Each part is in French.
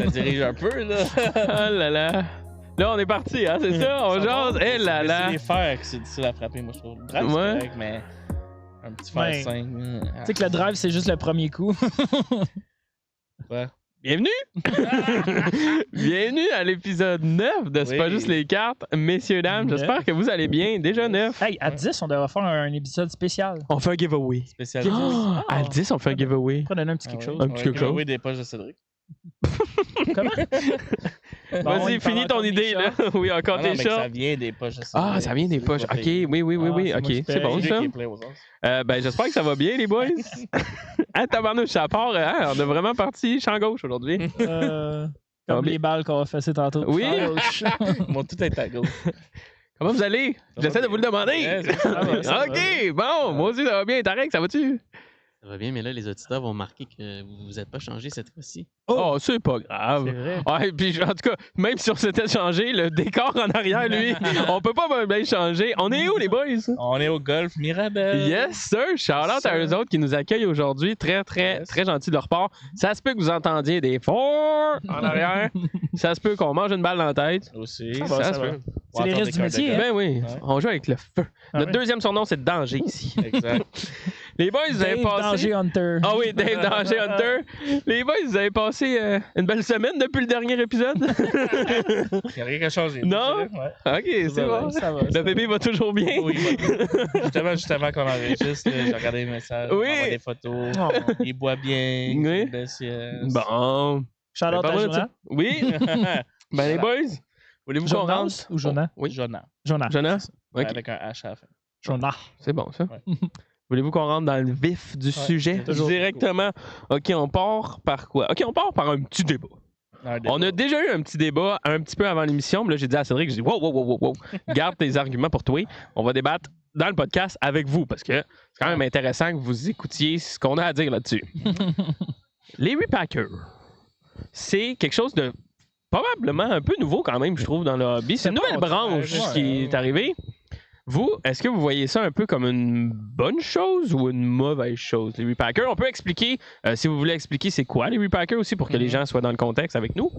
Ça dirige un peu, là. Oh là là. Là, on est parti, hein, c'est ça? On jase. Eh là là. C'est les fers que c'est difficile à frapper, moi, je trouve. Le drive, c'est Ouais. correct, mais un petit fer Ouais. 5. Tu sais que le drive, c'est juste le premier coup. Ouais. Bienvenue! Bienvenue à l'épisode 9 de C'est pas Oui. juste les cartes. Messieurs, dames, Neuf. j'espère que vous allez bien. Déjà 9. Hey, à 10, on devrait faire un épisode spécial. On fait un giveaway. Spécialisé. Oh, à 10, on fait un giveaway. On pourrait donner un petit quelque chose. Un petit quelque chose. Oui, des poches de Cédric. Comment? Bon, Vas-y, il parle finis ton encore idée, des là. Oui, encore Ah non, tes mais que ça shorts. vient des poches de Cédric. Ah, ça vient des C'est poches. lui qui Ok, va payer. oui, Ah, c'est ok. moi qui C'est paye. bon, C'est lui ça. qui est plein aux os. Ben, j'espère que ça va bien, les boys. Ah, tabarnouche, ça part. Hein, on a vraiment parti champ gauche aujourd'hui. Comme Ah, mais- les balles qu'on a fait tantôt. Oui. Ouch. Ils vont tout être à gauche. Comment vous allez? Ça J'essaie va de vous le demander. Ouais, ça va, ça va. Ok, bon, moi aussi, ça va bien. Tarek, ça va-tu? Ça va bien, mais là, les auditeurs vont remarquer que vous vous êtes pas changé cette fois-ci. Oh, c'est pas grave. C'est vrai. Ouais, puis en tout cas, même si on s'était changé, le décor en arrière, lui, on peut pas bien changer. On est où, les boys? On est au golf Mirabel. Yes, sir. Shout-out à eux autres qui nous accueillent aujourd'hui. Très, très, Yes. très gentil de leur part. Ça se peut que vous entendiez des forts en arrière. Ça se peut qu'on mange une balle dans la tête. Aussi. Ça va, Ça ça se va. peut. C'est les risques du métier, hein? Ben oui, Ouais. on joue avec le feu. Ah Notre ouais. deuxième surnom, c'est Danger ici. Exact. Les boys, vous avez Dave passé... Danger Hunter. Ah oui, Dave Danger Hunter. Les boys, vous avez passé une belle semaine depuis le dernier épisode. Il n'y a rien qui a changé. Non? Ouais. Ok, c'est va, bon. ça va, ça Le va. bébé va toujours bien. Oui, juste avant qu'on enregistre, là, j'ai regardé les messages, Oui. on envoie des photos, Oh. il boit bien, Oui. c'est une belle sieste. Bon. Shout-out à Jonah. Oui. Ben les boys, voulez-vous qu'on Jonas rentre? ou Jonah? Oui. Jonah, Jonah. Jonas? Ok, avec un H à la fin. Jonah. c'est bon ça. Ouais. Voulez-vous qu'on rentre dans le vif du sujet toujours. directement? Ok, on part par quoi? Ok, on part par un petit débat. On a déjà eu un petit débat un petit peu avant l'émission, mais là j'ai dit à Cédric, j'ai dit wow, garde tes arguments pour toi. On va débattre dans le podcast avec vous parce que c'est quand même intéressant que vous écoutiez ce qu'on a à dire là-dessus. Les repackers, c'est quelque chose de probablement un peu nouveau quand même, je trouve, dans le hobby. C'est une nouvelle branche Ouais, qui est arrivée. Vous, est-ce que vous voyez ça un peu comme une bonne chose ou une mauvaise chose, les repackers? On peut expliquer, si vous voulez expliquer c'est quoi les repackers aussi pour que les gens soient dans le contexte avec nous.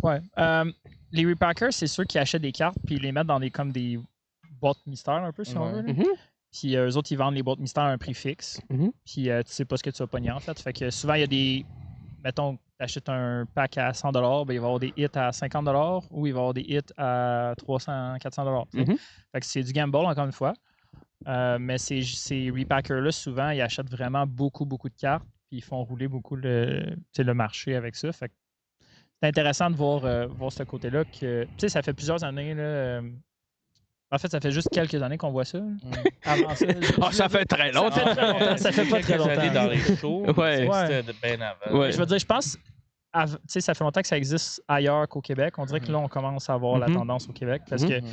Ouais. Les repackers, c'est ceux qui achètent des cartes puis ils les mettent dans comme des boîtes mystères un peu, si on Ouais. veut. là. Mhm. Puis eux autres, ils vendent les boîtes mystères à un prix fixe. Mhm. Puis tu sais pas ce que tu vas pogner en fait. Fait que souvent, il y a des. Mettons, tu achètes un pack à 100$, ben, il va y avoir des hits à 50$ ou il va y avoir des hits à 300$, 400$. tu sais. Mhm. Fait que c'est du gamble, encore une fois. Mais ces repackers-là, souvent, ils achètent vraiment beaucoup, beaucoup de cartes. Puis ils font rouler beaucoup le marché avec ça. Fait que c'est intéressant de voir ce côté-là. Que, tu sais, ça fait plusieurs années. Là, en fait, ça fait juste quelques années qu'on voit ça. Avant ça, Ah, ça fait très longtemps. Ça fait très longtemps. Ça fait pas très Quelques années longtemps. dans les shows, Ouais. c'était de bien avant. Ouais. Je veux dire, je pense, tu sais, ça fait longtemps que ça existe ailleurs qu'au Québec. On dirait que là, on commence à voir la Mhm. tendance au Québec parce Mhm. que, tu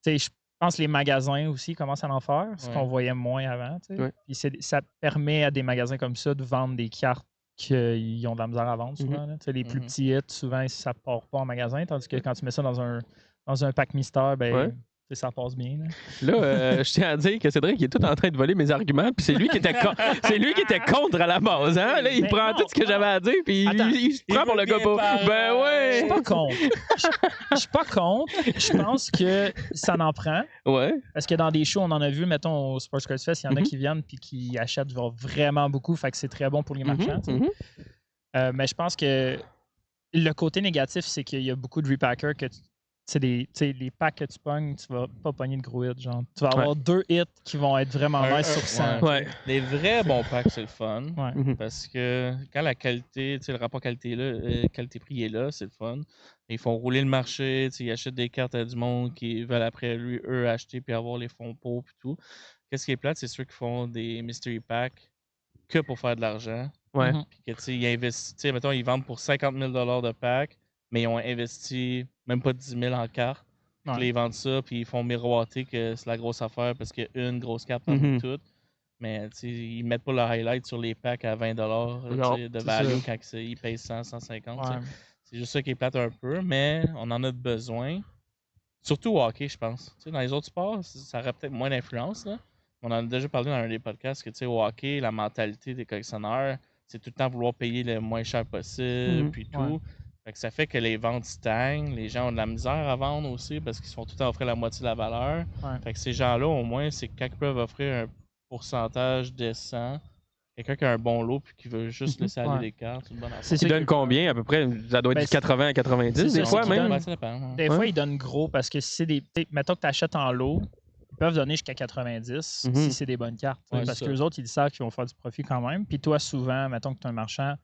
sais, je pense que les magasins aussi commencent à en faire, ce Ouais. qu'on voyait moins avant. Tu sais. Ouais. Puis ça permet à des magasins comme ça de vendre des cartes qu'ils ont de la misère à vendre souvent. là. Tu sais, les plus Mhm. petits hits, souvent, ça part pas en magasin, tandis que quand tu mets ça dans un pack mystère, ben, Ouais. tu sais, ça passe bien. Là. Là, je tiens à dire que Cédric il est tout en train de voler mes arguments, puis c'est lui qui était c'est lui qui était contre à la base, hein. Là, il Mais prend non, tout ce que j'avais à dire, puis Attends, il se prend il pour le veut gars bien pas. parler. Ben Je ouais. suis pas contre. Je suis pas contre. Je pense que ça en prend. Ouais. Parce que dans des shows, on en a vu, mettons, au Sports Cards Fest, il y en a Mhm. qui viennent puis qui achètent genre, vraiment beaucoup. Fait que c'est très bon pour les marchands. tu sais. Mhm. Mais je pense que le côté négatif, c'est qu'il y a beaucoup de repackers que tu sais, les packs que tu pognes, tu vas pas pogner de gros hits. Genre. Tu vas avoir 2 hits qui vont être vraiment nice sur 100. Ouais. Les vrais bons packs, c'est le fun. Ouais. Mhm. Parce que quand la qualité, tu sais, le rapport qualité-prix est là, c'est le fun. Ils font rouler le marché, tu sais, ils achètent des cartes à du monde qui veulent après eux acheter puis avoir les fonds pour puis tout. Qu'est-ce qui est plate, c'est ceux qui font des mystery packs que pour faire de l'argent. Ouais. Mhm. Puis que tu sais, ils investissent, tu sais, mettons, ils vendent pour 50 000 de pack, mais ils ont investi même pas 10 000 en cartes. Puis Ouais. là, ils vendent ça, puis ils font miroiter que c'est la grosse affaire parce qu'il y a une grosse carte parmi Mhm. toutes. Mais tu sais, ils mettent pas le highlight sur les packs à 20 Non, de c'est value ça. quand ils payent 100, 150. tu sais. Ouais. C'est juste ça qui est plate un peu, mais on en a besoin. Surtout au hockey, je pense. Tu sais, dans les autres sports, ça aurait peut-être moins d'influence. Là. On en a déjà parlé dans un des podcasts que tu sais, au hockey, la mentalité des collectionneurs, c'est tout le temps vouloir payer le moins cher possible, Mhm. puis tout. Ouais. Fait que ça fait que les ventes stagnent, les gens ont de la misère à vendre aussi parce qu'ils se font tout le temps offrir la moitié de la valeur. Ouais. Fait que ces gens-là, au moins, c'est quand ils peuvent offrir un pourcentage décent, quelqu'un qui a un bon lot puis qui veut juste laisser aller les cartes, c'est une bonne affaire. C'est Tu donnes combien à peu près? Ça doit être Ben, du 80 à 90 des ça, fois c'est qu'ils même. donnent- Ça dépend. Des fois, ils donnent gros parce que si c'est des. Mettons que tu achètes en lot, ils peuvent donner jusqu'à 90 si c'est des bonnes cartes. Ouais, parce c'est que ça. les autres, ils savent qu'ils vont faire du profit quand même. Puis toi, souvent, mettons que tu es un marchand,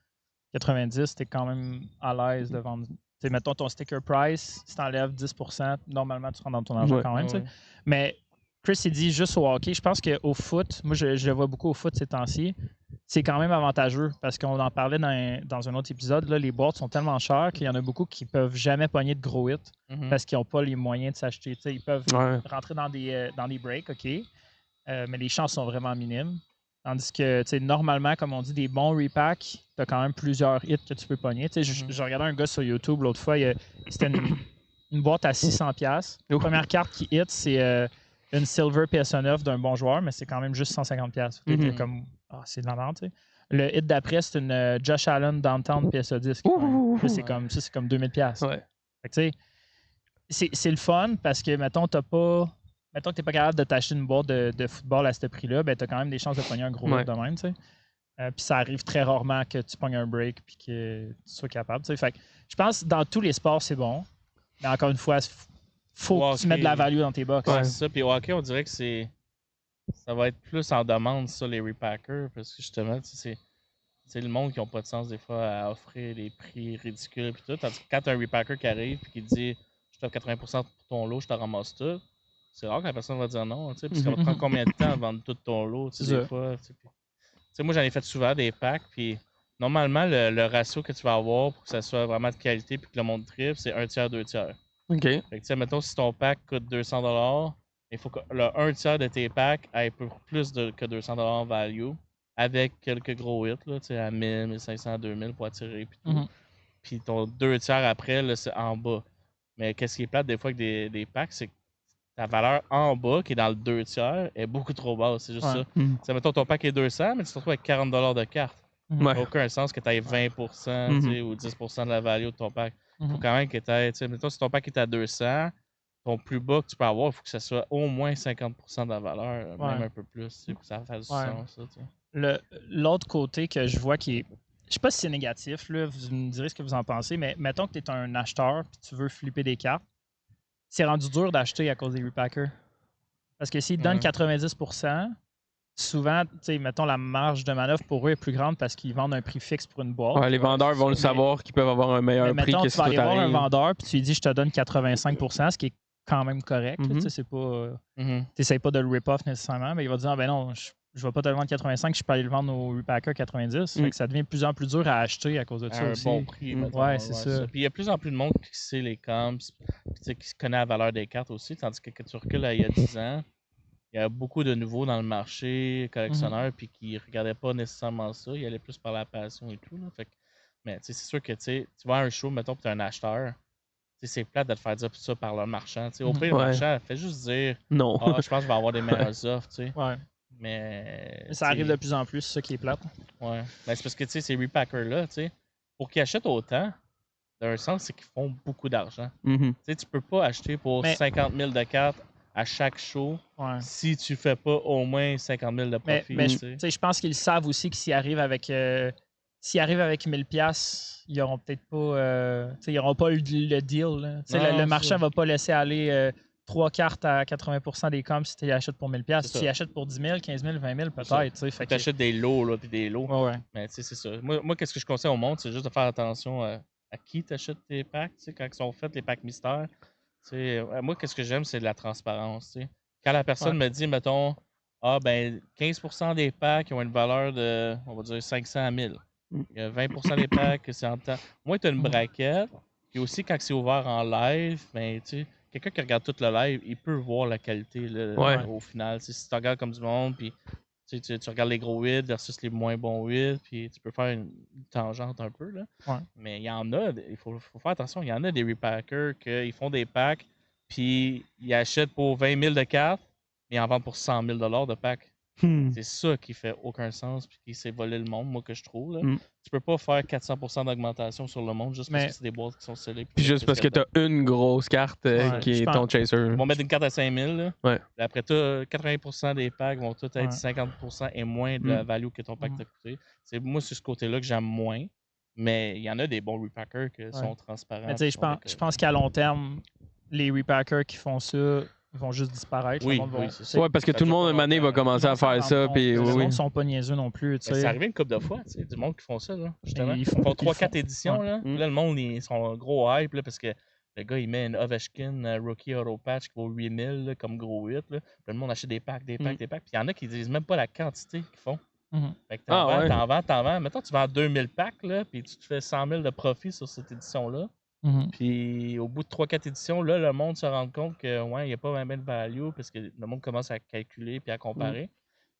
90, tu es quand même à l'aise de vendre. T'sais, mettons ton sticker price, si tu enlèves 10%, normalement, tu rentres dans ton argent Ouais. quand même. Ouais. Mais Chris, il dit juste au hockey. Je pense qu'au foot, moi, je le vois beaucoup au foot ces temps-ci, c'est quand même avantageux parce qu'on en parlait dans un autre épisode. Là, les boîtes sont tellement chères qu'il y en a beaucoup qui peuvent jamais pogner de gros hits Mhm. parce qu'ils n'ont pas les moyens de s'acheter. Ils peuvent Ouais. rentrer dans des breaks, OK, mais les chances sont vraiment minimes. Tandis que, normalement, comme on dit, des bons repacks, tu as quand même plusieurs hits que tu peux pogner. Je regardais un gars sur YouTube l'autre fois, c'était une boîte à 600$. La première carte qui hit, c'est une Silver PSA9 d'un bon joueur, mais c'est quand même juste 150$. Mhm. Comme, c'est de la merde, tu sais. Le hit d'après, c'est une Josh Allen Downtown PSA10. Ça, c'est comme 2000$. Ouais. Fait que, tu sais, c'est le fun parce que, mettons que tu n'es pas capable de t'acheter une boîte de football à ce prix-là, ben, tu as quand même des chances de pogner un gros hit de même. Tu sais. Puis ça arrive très rarement que tu pognes un break et que tu sois capable. Tu sais. Fait que je pense que dans tous les sports, c'est bon. Mais encore une fois, il faut que tu mettes de la value dans tes box. Ouais, c'est ça. Puis au hockey, on dirait que ça va être plus en demande, ça, les repackers, parce que justement, c'est le monde qui n'a pas de sens des fois à offrir des prix ridicules et tout. Tandis que quand tu as un repacker qui arrive et qui te dit je t'offre 80% pour ton lot, je te ramasse tout, c'est rare que la personne va dire non, tu sais, parce que ça va te prendre combien de temps à vendre tout ton lot, tu sais, des fois. Tu sais, moi, j'en ai fait souvent des packs, puis normalement, le ratio que tu vas avoir pour que ça soit vraiment de qualité puis que le monde triple, c'est 1/3, 2/3. OK. Fait que, tu sais, mettons, si ton pack coûte 200$, il faut que le 1/3 de tes packs ait pour plus que 200$ en value, avec quelques gros hits, là, tu sais, à 1000, 1500, 2000 pour attirer, puis tout. Puis ton 2/3 après, là, c'est en bas. Mais qu'est-ce qui est plate des fois avec des packs, c'est que ta valeur en bas, qui est dans le 2/3, est beaucoup trop basse, c'est juste ça. Tu sais, mettons, ton pack est 200, mais tu te retrouves avec 40$ de carte. Ça n'a aucun sens que tu aies 20% tu sais, ou 10% de la value de ton pack. Il faut quand même que tu aies, tu sais, mettons, si ton pack est à 200, ton plus bas que tu peux avoir, il faut que ça soit au moins 50% de la valeur, même un peu plus, tu sais, pour que ça fasse du sens, ça, tu sais. L'autre côté que je vois qui est. Je sais pas si c'est négatif, là, vous me direz ce que vous en pensez, mais mettons que tu es un acheteur et tu veux flipper des cartes, c'est rendu dur d'acheter à cause des repackers. Parce que s'ils te donnent 90%, souvent, tu sais, mettons, la marge de manœuvre pour eux est plus grande parce qu'ils vendent un prix fixe pour une boîte. Ouais, les vendeurs vont le savoir qu'ils peuvent avoir un meilleur prix mettons, que tu si vas toi aller voir un t'arrives. vendeur puis tu lui dis je te donne 85%, ce qui est quand même correct. Tu sais, c'est pas. T'essayes pas de le rip-off nécessairement, mais il va dire ah, ben non, je vais pas te le vendre 85, je peux aller le vendre au repacker 90. Fait que ça devient de plus en plus dur à acheter à cause de ça un aussi. bon prix. Mettons, Ouais, c'est ça. Puis il y a de plus en plus de monde qui sait les comps, qui connaît la valeur des cartes aussi, tandis que quand tu recules il y a 10 ans, il y a beaucoup de nouveaux dans le marché, collectionneurs, puis qui ne regardaient pas nécessairement ça. Ils allaient plus par la passion et tout. Là. Fait que, mais c'est sûr que tu vas à un show, mettons, que tu es un acheteur. C'est plate de te faire dire ça par le marchand. Au pire, le marchand fait juste dire non. Ah, je pense que je vais avoir des meilleures offres. Ouais. Mais ça arrive de plus en plus, c'est ça qui est plate. Ouais. Mais c'est parce que ces repackers-là, pour qu'ils achètent autant, d'un sens, c'est qu'ils font beaucoup d'argent. Tu peux pas acheter pour 50 000 de cartes à chaque show si tu fais pas au moins 50 000 de profit. Mais je pense qu'ils savent aussi que s'ils arrivent avec 1000$, ils n'auront peut-être pas ils n'auront pas eu le deal. Là. Le marchand va pas laisser aller 3 cartes à 80% des comps si tu achètes pour 1000$. Si tu achètes pour 10 000, 15 000, 20 000, peut-être. Tu achètes des lots, là, puis des lots. Ouais. Mais c'est ça. Moi qu'est-ce que je conseille au monde, c'est juste de faire attention à qui t'achètes tes packs, quand ils sont faits, les packs mystères. Moi, qu'est-ce que j'aime, c'est de la transparence. T'sais. Quand la personne me dit, mettons, 15% des packs ont une valeur de, on va dire, 500 à 1000. Il y a 20% des packs, c'est en temps. Moi, tu as une braquette. Puis aussi, quand c'est ouvert en live, ben, quelqu'un qui regarde tout le live, il peut voir la qualité là, au final. Si tu regardes comme du monde, puis tu regardes les gros 8 versus les moins bons 8, puis tu peux faire une tangente un peu. Là. Mais il y en a, il faut faire attention, il y en a des repackers qui font des packs, puis ils achètent pour 20 000 de cartes, mais ils en vendent pour 100 000 de packs. C'est ça qui fait aucun sens puis qui s'est volé le monde, moi, que je trouve. Là. Mm. Tu peux pas faire 400% d'augmentation sur le monde juste parce que c'est des boîtes qui sont scellées. Puis juste parce que t'as une grosse carte qui est ton chaser. Ils vont mettre une carte à 5000. Là. Ouais. Puis après, 80% des packs vont tous être 50% et moins de la value que ton pack t'a coûté. Moi, c'est ce côté-là que j'aime moins. Mais il y en a des bons repackers qui sont transparents. Mais je pense qu'à long terme, les repackers qui font ça vont juste disparaître. Oui, c'est ça. Ouais, parce que tout le monde, une va commencer à faire ça. Puis les gens ne sont pas niaiseux non plus. C'est arrivé une couple de fois, du monde qui font ça. Là, justement. Ils font 3-4 éditions. Là. Là, le monde, ils sont gros hype là, parce que le gars, il met une Ovechkin Rookie Auto Patch qui vaut 8000 là, comme gros 8. Là. Puis le monde achète des packs. Puis il y en a qui disent même pas la quantité qu'ils font. Fait que t'en vends. Mettons, tu vends 2000 packs, là, puis tu te fais 100 000 de profit sur cette édition-là. Puis au bout de 3-4 éditions, là, le monde se rend compte que il n'y a pas vraiment de value parce que le monde commence à calculer puis à comparer.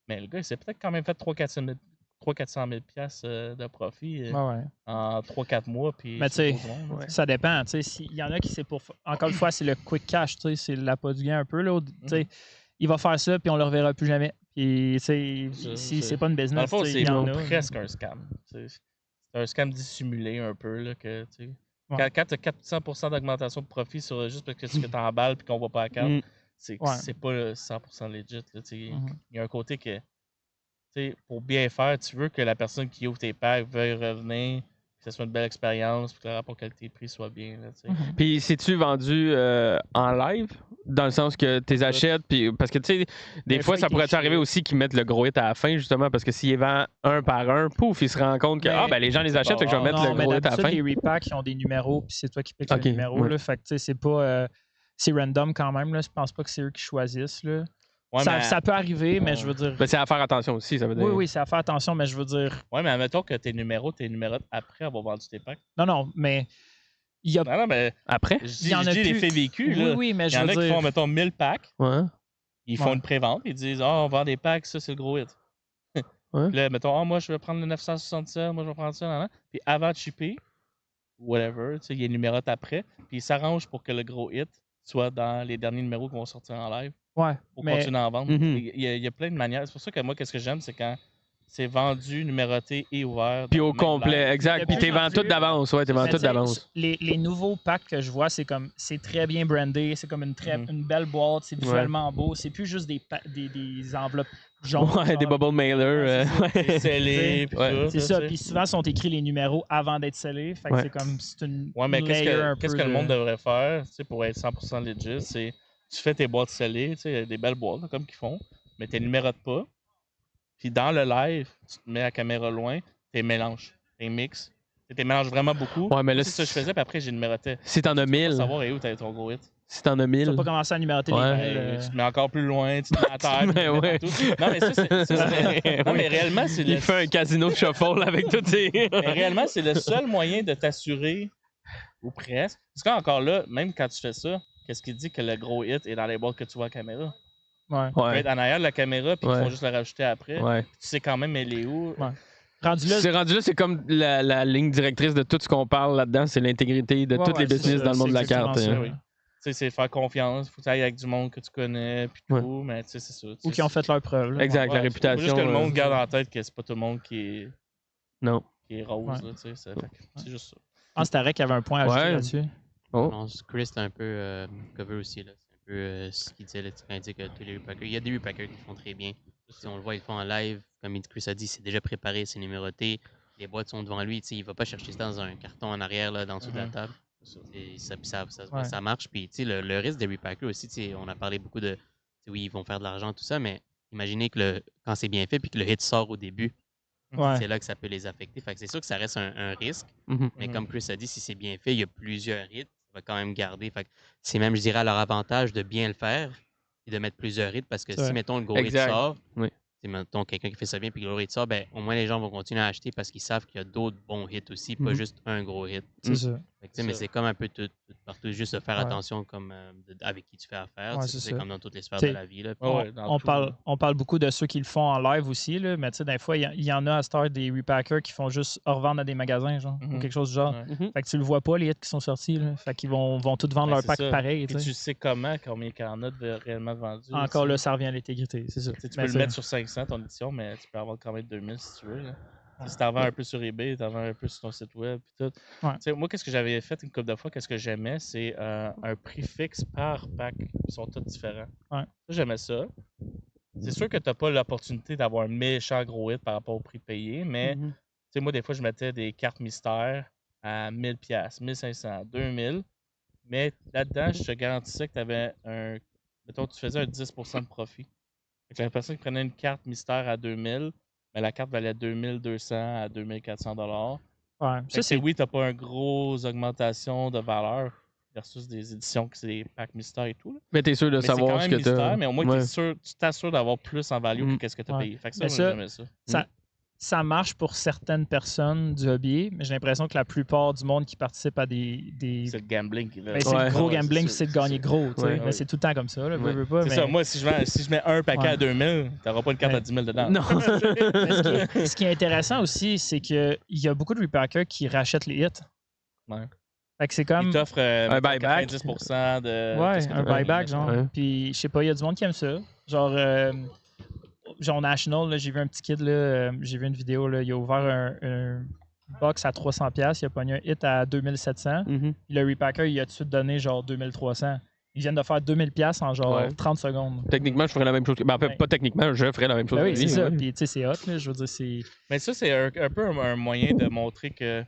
Mais le gars, il s'est peut-être quand même fait 300 000 piastres de profit en 3-4 mois. Puis mais tu sais, ça dépend. Il y en a qui c'est pour. Encore une fois, c'est le quick cash, c'est l'appât du gain un peu. Là, il va faire ça, puis on ne le reverra plus jamais. Puis, si c'est pas une business, dans le fond, c'est presque un scam. C'est un scam dissimulé un peu. Là, que, quand tu as 400% d'augmentation de profit sur juste parce que tu t'emballes et qu'on ne voit pas la carte, c'est pas 100% legit. Là, il y a un côté que, pour bien faire, tu veux que la personne qui ouvre tes packs veuille revenir, que ce soit une belle expérience, puis que le rapport qualité-prix soit bien. Là, Puis, c'est-tu vendu en live? Dans le sens que tu les achètes, puis parce que tu sais, des fois, ça pourrait arriver aussi qu'ils mettent le gros hit à la fin, justement, parce que s'ils les vendent un par un, pouf, ils se rendent compte que les gens les achètent, fait que je vais mettre le gros hit à la fin. Les repacks, ils ont des numéros, puis c'est toi qui piques le numéro. Là, fait que tu sais, c'est pas. C'est random quand même, là. Je pense pas que c'est eux qui choisissent. Là. Ouais, ça peut arriver, mais je veux dire. Mais c'est à faire attention aussi, ça veut dire. Oui, c'est à faire attention, mais je veux dire. Ouais, mais admettons que tes numéros après avoir vendu tes packs. Non, mais. Non, mais après, il y en a des faits vécus. Oui, mais il y en a qui font, mettons, 1000 packs. Ouais. Ils font une pré-vente. Ils disent, on vend des packs, ça, c'est le gros hit. Puis là, mettons, moi, je vais prendre le 967, moi, je vais prendre ça. Puis avant de shipper, whatever, il y a une numérote après. Puis ils s'arrangent pour que le gros hit soit dans les derniers numéros qui vont sortir en live. Ouais. Pour continuer à en vendre. Il y a plein de manières. C'est pour ça que moi, qu'est-ce que j'aime, c'est quand c'est vendu, numéroté et ouvert. Puis au complet, exact. Puis t'es vendu tout d'avance. Ouais, t'es vendu tout d'avance. Les nouveaux packs que je vois, c'est comme c'est très bien brandé, c'est comme une belle boîte, c'est visuellement beau. C'est plus juste des enveloppes jaunes. Ouais, des bubble mailers. C'est scellé. C'est ça. Puis souvent, sont écrits les numéros avant d'être scellés. Fait que c'est comme une. Ouais, mais qu'est-ce que le monde devrait faire pour être 100% legit? C'est tu fais tes boîtes scellées, des belles boîtes là, comme qu'ils font, mais tu les numérotes pas. Puis dans le live, tu te mets la caméra loin, tu mélanges, tu mixes. Tu mélanges vraiment beaucoup. Ouais, mais là, c'est ça que je faisais, puis après, j'ai numéroté. Si t'en as 1000. Tu savoir où t'as ton gros hit. Si t'en as 1000. Tu vas pas commencer à numéroter les Tu te mets encore plus loin, tu te mets à terre. Non, mais ça, c'est. Non, mais réellement, c'est. Il fait un casino de shuffle avec tout tes. Mais réellement, c'est le seul moyen de t'assurer, ou presque. Parce qu'encore là, même quand tu fais ça, qu'est-ce qui dit que le gros hit est dans les boîtes que tu vois à la caméra? Ouais. Il peut être en arrière de la caméra, puis ils font juste le rajouter après. Ouais. Tu sais quand même, elle est où. Ouais. Rendu là, c'est comme la ligne directrice de tout ce qu'on parle là-dedans, c'est l'intégrité de toutes les business dans le monde de la carte. Oui. C'est faire confiance, il faut que tu ailles avec du monde que tu connais, puis tout, mais c'est ça. Ou qui ont fait leur preuve. Là. Exact, la réputation. Juste que le monde garde en tête que c'est pas tout le monde qui est rose, là, c'est juste ça. Ah, c'était Tarek qui avait un point à ajouter là-dessus. Non, Chris est un peu cover aussi, là. C'est un peu ce qu'il disait, là, quand il dit que tous les repackers, il y a des repackers qui font très bien. Si on le voit, ils font en live, comme Chris a dit, c'est déjà préparé, c'est numéroté, les boîtes sont devant lui, il va pas chercher ça dans un carton en arrière, là, dans dessous de la table. Ça marche. Puis le risque des repackers aussi, on a parlé beaucoup de oui, ils vont faire de l'argent, tout ça, mais imaginez que quand c'est bien fait puis que le hit sort au début, c'est là que ça peut les affecter. Fait que c'est sûr que ça reste un risque. Mais comme Chris a dit, si c'est bien fait, il y a plusieurs hits, ça va quand même garder. Fait que c'est même, je dirais, à leur avantage de bien le faire et de mettre plusieurs hits parce que si, mettons, le gros hit sort, mettons quelqu'un qui fait ça bien puis que le gros hit sort, ben, au moins les gens vont continuer à acheter parce qu'ils savent qu'il y a d'autres bons hits aussi, pas juste un gros hit. C'est ça. Mais c'est comme un peu tout partout, juste faire attention comme avec qui tu fais affaire. C'est comme dans toutes les sphères de la vie. Là, on parle beaucoup de ceux qui le font en live aussi, là, mais des fois, il y en a à cette heure des repackers qui font juste revendre à des magasins, genre, ou quelque chose du genre. Fait que tu le vois pas, les hits qui sont sortis. Là. Fait qu'ils vont tous vendre leur pack pareil. Et tu sais combien il y en a de réellement vendus. Encore là, ça revient à l'intégrité, c'est ça. Tu peux le mettre sur 500 ton édition, mais tu peux avoir quand même 2000 si tu veux. Là. Si t'en vends un peu sur eBay, t'en vends un peu sur ton site web et tout. Moi, qu'est-ce que j'avais fait une couple de fois, qu'est-ce que j'aimais, c'est un prix fixe par pack. Ils sont tous différents. Ça, j'aimais ça. C'est sûr que t'as pas l'opportunité d'avoir un méchant gros hit par rapport au prix payé, mais moi, des fois, je mettais des cartes mystères à 1000$, 1500, 2000. Mais là-dedans, je te garantissais que tu avais mettons, tu faisais un 10% de profit. La personne qui prenait une carte mystère à 2000, mais la carte valait 2200 à 2400$. Oui, tu n'as pas une grosse augmentation de valeur versus des éditions qui c'est des packs mystères et tout. Là. Mais tu es sûr de savoir ce que tu as. Mais au moins, tu t'assures d'avoir plus en value que ce que tu as payé. Fait que ça, j'aimais ça. Ça marche pour certaines personnes du hobby, mais j'ai l'impression que la plupart du monde qui participe à des... C'est le gambling. C'est le gros gambling, c'est de gagner gros. Mais c'est tout le temps comme ça. Là, c'est ça. Moi, si je mets un paquet à 2000, tu n'auras pas une carte à 10 000 dedans. Non. Ce qui est intéressant aussi, c'est qu'il y a beaucoup de repackers qui rachètent les hits. Fait que c'est comme... Ils t'offrent un buyback. 90% de... un buyback, genre. Puis, je sais pas, il y a du monde qui aime ça. Genre National, là, j'ai vu un petit kid, là, j'ai vu une vidéo, là, il a ouvert un box à 300$, il a pogné un hit à 2700$. Le repacker, il a tout de suite donné genre 2300$. Ils viennent de faire 2000$ en genre 30 secondes. Techniquement, je ferais la même chose. Pas techniquement, je ferais la même chose. Oui, c'est ça. Puis, tu sais, c'est hot, là, je veux dire, c'est... Mais ça, c'est un peu un moyen de montrer que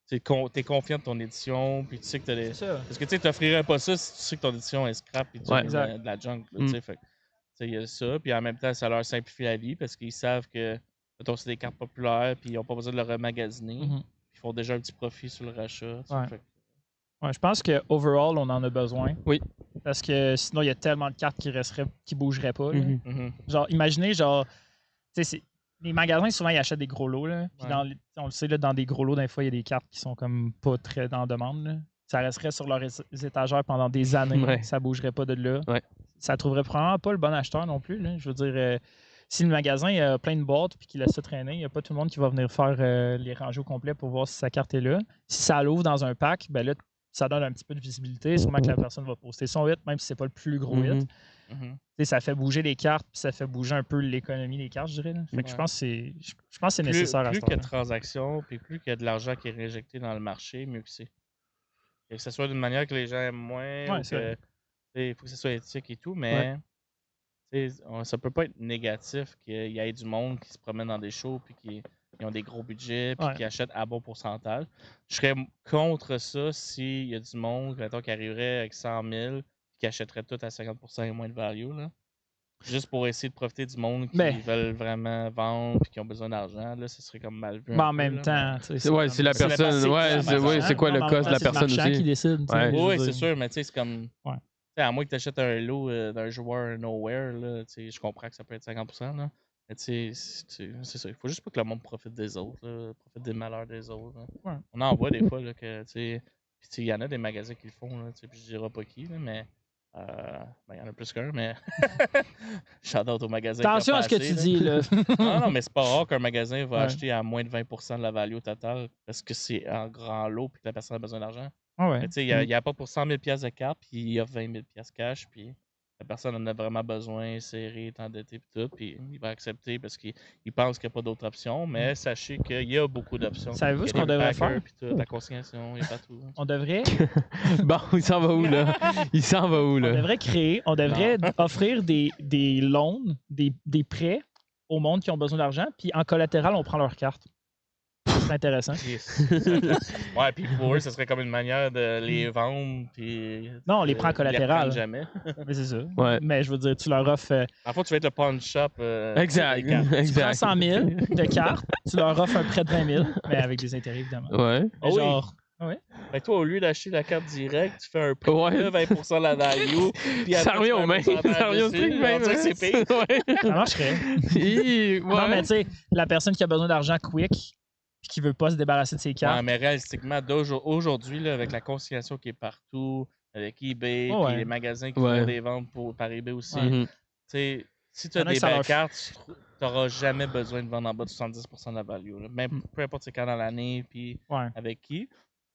t'es confiant de ton édition, puis tu sais que t'as les... Parce que tu t'offrirais pas ça si tu sais que ton édition est scrap et tu de la junk, tu sais, fait il y a ça, puis en même temps, ça leur simplifie la vie parce qu'ils savent que c'est des cartes populaires, puis ils n'ont pas besoin de le remagasiner. Ils font déjà un petit profit sur le rachat. Je pense que overall, on en a besoin. Oui. Parce que sinon, il y a tellement de cartes qui ne bougeraient pas. Genre, imaginez, genre, tu sais, les magasins, souvent, ils achètent des gros lots. Là, puis on le sait, là, dans des gros lots, des fois, il y a des cartes qui sont comme pas très en demande. Là. Ça resterait sur leurs étagères pendant des années. Ça ne bougerait pas de là. Ça trouverait probablement pas le bon acheteur non plus. Là. Je veux dire, si le magasin a plein de boîtes et qu'il laisse ça traîner, il n'y a pas tout le monde qui va venir faire les rangées au complet pour voir si sa carte est là. Si ça l'ouvre dans un pack, ben là, ça donne un petit peu de visibilité. Sûrement que la personne va poster son hit, même si c'est pas le plus gros hit. Ça fait bouger les cartes puis ça fait bouger un peu l'économie des cartes, je dirais. Là. Fait que je pense que c'est nécessaire à ce Plus qu'il y a de transactions puis plus qu'il y a de l'argent qui est réinjecté dans le marché, mieux que c'est. Que ce soit d'une manière que les gens aiment moins il faut que ce soit éthique et tout, mais ça peut pas être négatif qu'il y ait du monde qui se promène dans des shows puis qui ont des gros budgets puis qui achètent à bon pourcentage. Je serais contre ça s'il y a du monde qui arriverait avec 100 000 et qui achèterait tout à 50% et moins de value. Là. Juste pour essayer de profiter du monde qui veulent vraiment vendre et qui ont besoin d'argent, là, ce serait comme mal vu. En même temps, c'est la personne. C'est quoi le cost de la personne aussi? Qui décide. Oui, c'est sûr, mais tu sais, c'est comme. À moins que tu achètes un lot d'un joueur nowhere, là, je comprends que ça peut être 50%. Là. Mais c'est ça. Il faut juste pas que le monde profite des autres, là, profite des malheurs des autres. On en voit des fois là, que il y en a des magasins qui le font, là, puis je dirais pas qui, là, mais il y en a plus qu'un, mais j'adore au magasin. Attention à ce que tu dis là. non, mais c'est pas rare qu'un magasin va acheter à moins de 20% de la value totale parce que c'est en grand lot et que la personne a besoin d'argent. Il n'y a pas pour 100 000$ de carte, puis il y a 20 000$ cash, puis la personne en a vraiment besoin, serré, est endetté, puis tout, puis il va accepter parce qu'il pense qu'il n'y a pas d'autre option, mais sachez qu'il y a beaucoup d'options. Savez-vous ce qu'on devrait faire? Puis tout, la consignation, il y a partout. On devrait... Bon, il s'en va où, là? On devrait offrir des loans, des prêts au monde qui ont besoin d'argent, puis en collatéral, on prend leur carte. C'est intéressant. Ouais, puis pour eux, ce serait comme une manière de les vendre. Puis non, on les prend en collatéral. Jamais. Mais c'est ça. Ouais. Mais je veux dire, tu leur offres. En fait, tu vas être le pawn shop. Exact. Tu prends 100 000 de cartes, tu leur offres un prêt de 20 000, mais avec des intérêts, évidemment. Ouais. Mais genre. Ouais. Ben toi, au lieu d'acheter la carte directe, tu fais un prêt de 20% de la value. Puis ça revient au même. Ça revient au truc même. C'est pire. Ça marcherait. Non, mais tu sais, la personne qui a besoin d'argent quick. puis qui veut pas se débarrasser de ses cartes. Ouais, mais réalistiquement, aujourd'hui, là, avec la conciliation qui est partout, avec eBay, puis les magasins qui font des ventes par eBay aussi, tu sais, si tu as des belles cartes, tu n'auras jamais besoin de vendre en bas de 70% de la value. Là. Même peu importe c'est quand dans l'année, puis avec qui.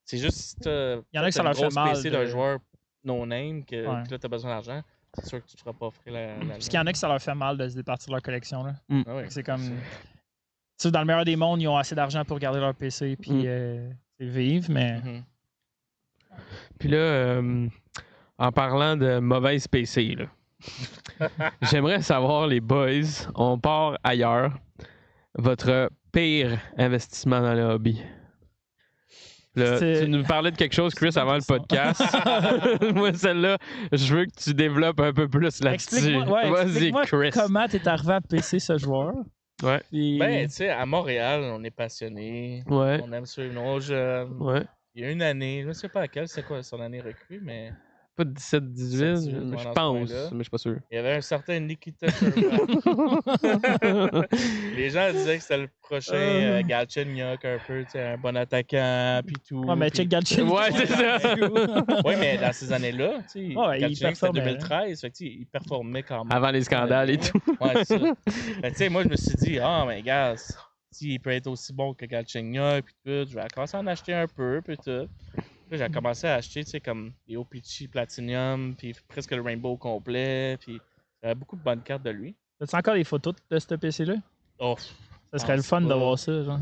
C'est juste si tu as une grosse PC d'un joueur no-name que là, tu as besoin d'argent, c'est sûr que tu ne te feras pas offrir la Parce qu'il y en a qui ça leur fait mal de se départir de leur collection. Là. C'est comme... T'sais, dans le meilleur des mondes, ils ont assez d'argent pour garder leur PC puis vivre, mais... Puis là, en parlant de mauvaise PC, là, j'aimerais savoir, les boys, on part ailleurs, votre pire investissement dans le hobby. Là, tu nous parlais de quelque chose, Chris, avant le podcast. Moi, celle-là, je veux que tu développes un peu plus là-dessus. Vas-y, Chris. Comment t'es arrivé à PC ce joueur? Ouais. Puis... Ben, tu sais, à Montréal, on est passionné. Ouais. On aime suivre nos jeunes. Ouais. Il y a une année, je ne sais pas laquelle, c'est quoi son année recrue, mais. Pas 17-18, je pense, mais je suis pas sûr. Il y avait un certain Nikita Sherman. Les gens disaient que c'était le prochain Galchenyuk, un peu, tu sais, un bon attaquant, puis tout. Ouais, mais check Galchenyuk. Ouais, c'est ça. Oui, mais dans ces années-là, tu sais, Galchenyuk, c'était 2013, fait que, il performait quand même. Avant les scandales et tout. Ouais, c'est ça. Tu sais, moi, je me suis dit, mais gars, s'il peut être aussi bon que Galchenyuk, puis tout, je vais commencer à en acheter un peu, puis tout. Puis j'ai commencé à acheter, tu sais, comme les OPC Platinum, puis presque le Rainbow complet, puis j'avais beaucoup de bonnes cartes de lui. As-tu encore des photos de ce PC-là? Oh, ça serait le fun de voir ça, genre.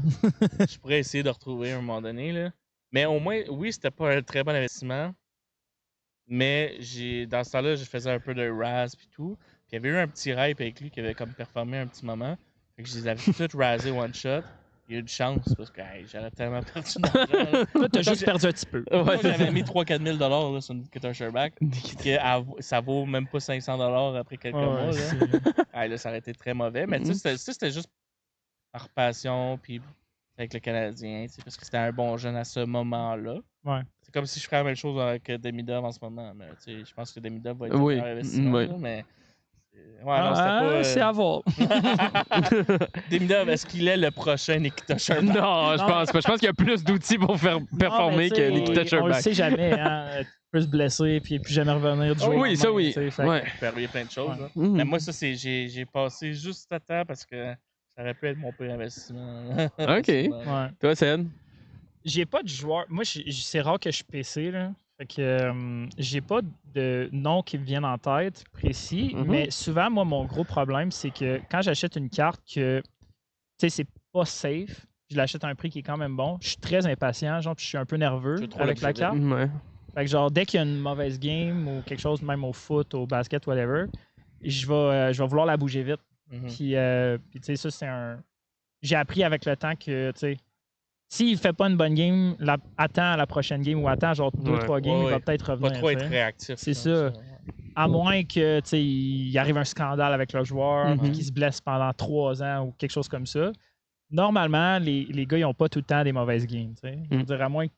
Je pourrais essayer de retrouver à un moment donné, là. Mais au moins, oui, c'était pas un très bon investissement, mais dans ce temps-là, je faisais un peu de Raz puis tout, puis il y avait eu un petit hype avec lui qui avait comme performé un petit moment, fait que je les avais tous rasés one-shot. Il y a eu de chance parce que j'aurais tellement perdu d'argent. Toi, t'as juste perdu un petit peu. Moi, j'avais mis 3-4 000 $ sur une Nikita Sherback. Ça vaut même pas 500 $ après quelques mois. Là, ça aurait été très mauvais. Mais tu sais, c'était juste par passion puis avec le Canadien. Parce que c'était un bon jeune à ce moment-là. Ouais. C'est comme si je ferais la même chose avec Demidov en ce moment. Mais, je pense que Demidov va être un investissement. Là, mais... c'est à voir. Demidov, est-ce qu'il est le prochain Nikita Sherback? Non, je pense pas. Je pense qu'il y a plus d'outils pour faire performer que Nikita Sherback. On le sait jamais, hein. Tu peux se blesser puis plus jamais revenir du jeu. Oui, ça oui. Il peut arriver plein de choses. Ouais. Mais moi, ça, j'ai passé juste à temps parce que ça aurait pu être mon pire investissement. OK. Toi, Ced? J'ai pas de joueur. Moi, c'est rare que je suis PC, là. Fait que j'ai pas de nom qui me viennent en tête précis, mais souvent, moi, mon gros problème, c'est que quand j'achète une carte que, tu sais, c'est pas safe, je l'achète à un prix qui est quand même bon, je suis très impatient, genre, puis je suis un peu nerveux avec la carte. Fait que, genre, dès qu'il y a une mauvaise game ou quelque chose, même au foot, au basket, whatever, je vais vouloir la bouger vite. Puis, tu sais, ça, c'est un... J'ai appris avec le temps que, tu sais, s'il fait pas une bonne game, attends la prochaine game ou attends genre 2-3 games, il va peut-être revenir. Pas trop être réactif. C'est ça. À moins que il arrive un scandale avec le joueur, qu'il se blesse pendant 3 ans ou quelque chose comme ça. Normalement, les gars, ils n'ont pas tout le temps des mauvaises games. Je veux dire, à moins que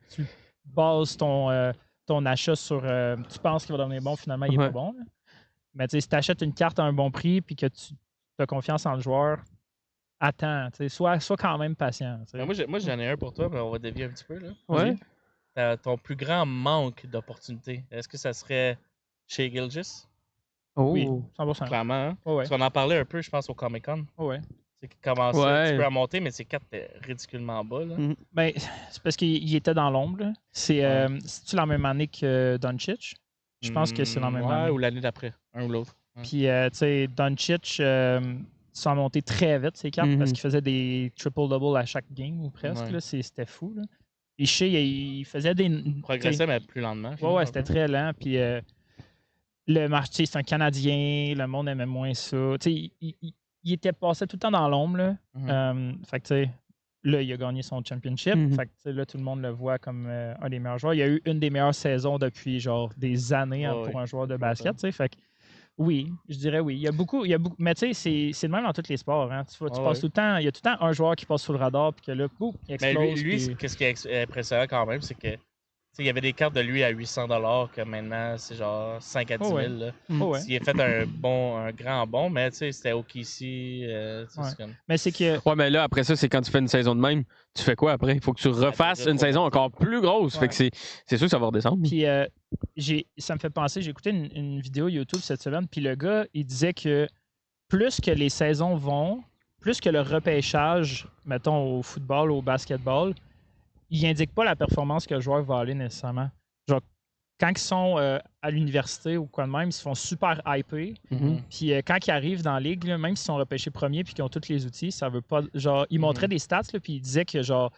tu bases ton achat sur... tu penses qu'il va devenir bon, finalement, il n'est pas bon. Là. Mais si tu achètes une carte à un bon prix et que tu as confiance en le joueur, attends, sois quand même patient. Moi, j'en ai un pour toi, mais on va dévier un petit peu. Là. Ouais. Ton plus grand manque d'opportunité, est-ce que ça serait chez Gilgis? Oui, 100%. Clairement. Hein? Parce qu'on en parlait un peu, je pense, au Comic-Con. C'est qu'il commençait un petit peu à monter, mais ses cartes étaient ridiculement bas. Là. Ben, c'est parce qu'il était dans l'ombre. C'est-tu la même année que Doncic? Je pense que c'est la même année. Ou l'année d'après, un ou l'autre. Puis, tu sais, Doncic... sont montés très vite, ces cartes, parce qu'ils faisaient des triple-double à chaque game, ou presque. Là, c'était fou. Là. Et Shea, il faisait des... Il progressait, mais plus lentement. Ouais, c'était très lent. Puis le marché, c'est un Canadien, le monde aimait moins ça. Il était passé tout le temps dans l'ombre. Là. Fait que, tu sais, là, il a gagné son championship. Fait que, là, tout le monde le voit comme un des meilleurs joueurs. Il y a eu une des meilleures saisons depuis, genre, des années pour un joueur de basket, tu sais. Fait que, oui, je dirais oui. Il y a beaucoup mais tu sais, c'est le même dans tous les sports. Hein. Tu passes tout le temps, il y a tout le temps un joueur qui passe sous le radar puis que là, boum, il explose. Mais lui qu'est-ce qui est impressionnant quand même, c'est que il y avait des cartes de lui à 800$ que maintenant, c'est genre 5 à 10 000. Là. Il a fait un grand bond, mais c'était OKC. C'est comme... Mais c'est que... Ouais, mais là, après ça, c'est quand tu fais une saison de même, tu fais quoi après? Il faut que tu refasses une saison encore plus grosse. Fait que c'est sûr que ça va redescendre. Puis ça me fait penser, j'ai écouté une vidéo YouTube cette semaine, puis le gars, il disait que plus que les saisons vont, plus que le repêchage, mettons, au football ou au basketball, il indique pas la performance que le joueur va aller nécessairement. Genre, quand ils sont à l'université ou quoi de même, ils se font super hyper. Puis quand ils arrivent dans la ligue, là, même s'ils sont repêchés premiers puis qu'ils ont tous les outils, ça veut pas... Genre, ils montraient des stats, là, puis ils disaient que genre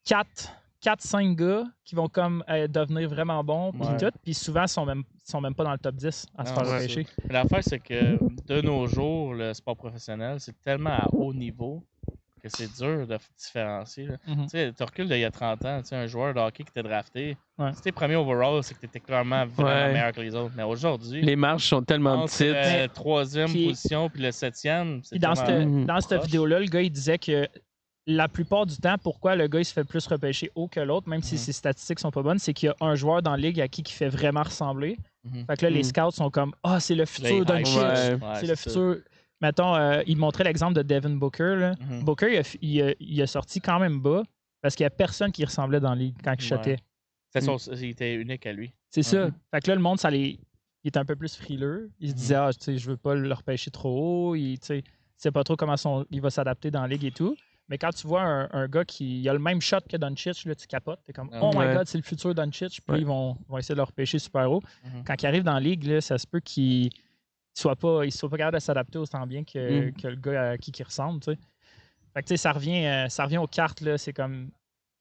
4-5 gars qui vont comme devenir vraiment bons, puis tout, puis souvent sont même pas dans le top 10 à se faire repêcher. L'affaire, c'est que de nos jours, le sport professionnel, c'est tellement à haut niveau que c'est dur de différencier. Tu sais, tu recules d'il y a 30 ans, un joueur de hockey qui était drafté, si t'es premier overall, c'est que t'étais clairement vraiment meilleur que les autres. Mais aujourd'hui, les marges sont tellement petites. La troisième position puis le septième, c'est dans cette vidéo-là, le gars, il disait que la plupart du temps, pourquoi le gars il se fait plus repêcher haut que l'autre, même si ses statistiques sont pas bonnes, c'est qu'il y a un joueur dans la ligue à qui fait vraiment ressembler. Fait que là, les scouts sont comme « Ah, c'est le futur d'un shit. C'est le futur... » Mettons, il montrait l'exemple de Devin Booker. Là. Booker, il a sorti quand même bas parce qu'il n'y a personne qui ressemblait dans la ligue quand il shotait. Il était unique à lui. C'est ça. Fait que là, le monde, il était un peu plus frileux. Il se disait, ah, tu sais, je veux pas le repêcher trop haut. Il sait pas trop comment il va s'adapter dans la ligue et tout. Mais quand tu vois un gars qui a le même shot que Doncic, là, tu capotes. T'es comme, oh my God, c'est le futur Doncic. Puis ils vont essayer de le repêcher super haut. Quand il arrive dans la ligue, là, ça se peut qu'il soit pas capable de s'adapter autant bien que le gars à qui il ressemble. T'sais. Fait que ça revient aux cartes. Là, c'est comme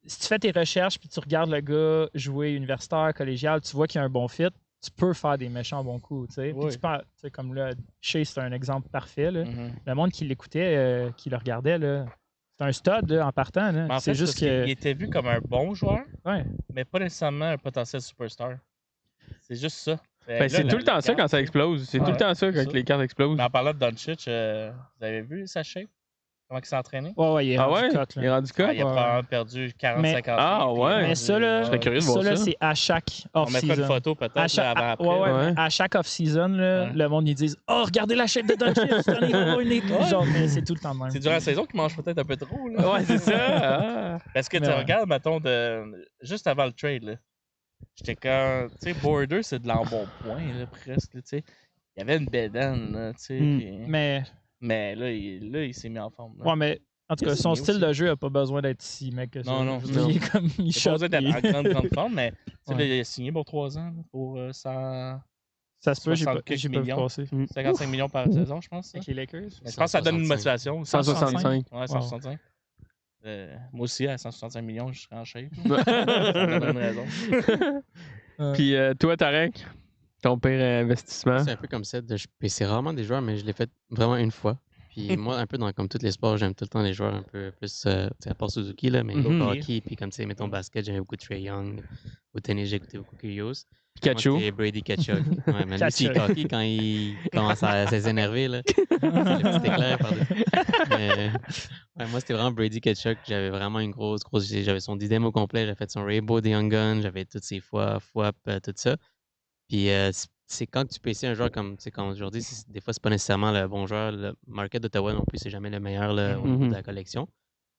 si tu fais tes recherches puis tu regardes le gars jouer universitaire, collégial, tu vois qu'il a un bon fit, tu peux faire des méchants bons coups. Puis tu peux, comme là, Shea, c'est un exemple parfait. Là. Le monde qui l'écoutait, qui le regardait, là, c'est un stud là, en partant. Là. En c'est fait, juste il était vu comme un bon joueur, ouais. mais pas nécessairement un potentiel superstar. C'est juste ça. Ben, c'est tout le temps ça quand ça explose. C'est tout le temps ça quand les cartes explosent. Mais en parlant de Doncic, vous avez vu sa shape? Comment il s'est entraîné? Ouais, il est rendu cut. Il est rendu cut? Il a probablement perdu 40-50 Ah ouais? Mais ça, là, je serais curieux de voir ça. C'est à chaque off-season. On mettra une photo peut-être avant-après. À chaque off-season, le monde, ils disent « Oh, regardez la shape de Doncic, cette année, il va avoir une équipe. » Genre, mais c'est tout le temps de même. C'est durant la saison qu'il mange peut-être un peu trop. Là. Ouais, c'est ça. Parce que tu regardes, mettons, juste avant le trade, là. J'étais quand. Tu sais, Border, c'est de l'embonpoint, là, presque. Tu sais. Il y avait une bédaine, là, tu sais. Mais là, il s'est mis en forme. Là. Ouais, mais en tout cas, son style de jeu n'a pas besoin d'être si mec que ça. Non. Il est comme. Il a pas besoin d'être en grande forme, mais il a signé pour 3 ans, pour 100. Ça se peut, j'ai pas vu passer. 55 millions par saison, je pense. Avec les Lakers. Mais je pense que ça donne une motivation. 165. Ouais, 165. Moi aussi, à 165 millions, je serais en shape. Ça me donne raison. Puis toi, Tarek, ton pire investissement? C'est un peu comme ça. C'est rarement des joueurs, mais je l'ai fait vraiment une fois. Puis moi, un peu comme tous les sports, j'aime tout le temps les joueurs un peu plus, à part Suzuki, là, mais au hockey, puis comme tu sais, mettons basket, j'aimais beaucoup Trae Young. Au tennis, j'écoutais beaucoup Kyrgios. Pikachu. C'est Brady Kachuk. Ouais, mais lui, c'est hockey quand il commence à s'énerver, là. C'est le petit éclair moi, c'était vraiment Brady Kachuk. J'avais vraiment une grosse. J'avais son diadème au complet. J'avais fait son Rainbow The Young Gun. J'avais toutes ses FWAP, tout ça. Puis c'est quand tu peux essayer un joueur comme aujourd'hui, des fois, c'est pas nécessairement le bon joueur. Le market d'Ottawa non plus, c'est jamais le meilleur là, au niveau de la collection.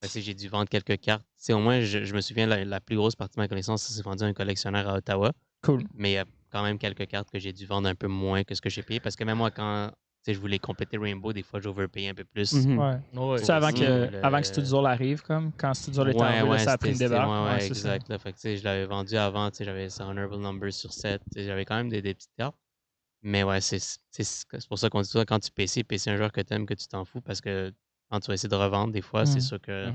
J'ai dû vendre quelques cartes. Au moins, je me souviens, la plus grosse partie de ma collection, c'est vendu à un collectionneur à Ottawa. Cool. Mais il y a quand même quelques cartes que j'ai dû vendre un peu moins que ce que j'ai payé. Parce que même moi, quand je voulais compléter Rainbow, des fois, j'overpayais un peu plus. C'est avant que Studzol arrive, comme quand Studzol était en vue, ça a pris une débarque. Ouais, exact. Là, fait que, je l'avais vendu avant, j'avais ça Honorable Number sur 7. J'avais quand même des petites cartes. Mais ouais, c'est pour ça qu'on dit ça, quand tu PC un joueur que tu aimes, que tu t'en fous. Parce que quand tu vas essayer de revendre, des fois, c'est sûr que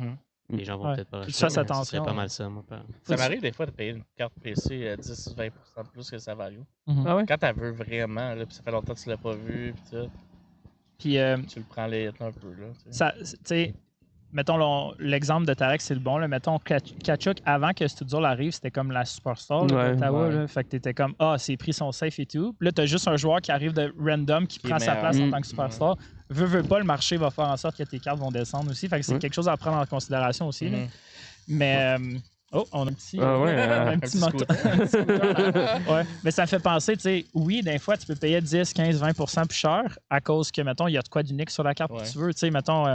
les gens vont peut-être pas racheter. Fais attention. C'est pas mal ça, moi. Ça m'arrive des fois de payer une carte PC à 10-20% plus que sa value. Quand tu veux vraiment, là, puis ça fait longtemps que tu l'as pas vu, puis tout. Puis, tu le prends les un peu, là. Ça, tu sais, mettons l'exemple de Tarek, c'est le bon. Là. Mettons Kachuk, avant que Studzol arrive, c'était comme la superstar d'Ottawa. Fait que t'étais comme, c'est pris son safe et tout. Puis là, t'as juste un joueur qui arrive de random qui prend sa place en tant que superstar. Veux pas, le marché va faire en sorte que tes cartes vont descendre aussi. Fait que c'est quelque chose à prendre en considération aussi. Là. Mais Oh, on a un petit, un petit moteur. Ouais. Mais ça me fait penser, tu sais, oui, des fois, tu peux payer 10, 15, 20% plus cher à cause que, mettons, il y a de quoi d'unique sur la carte que tu veux. Tu sais, mettons,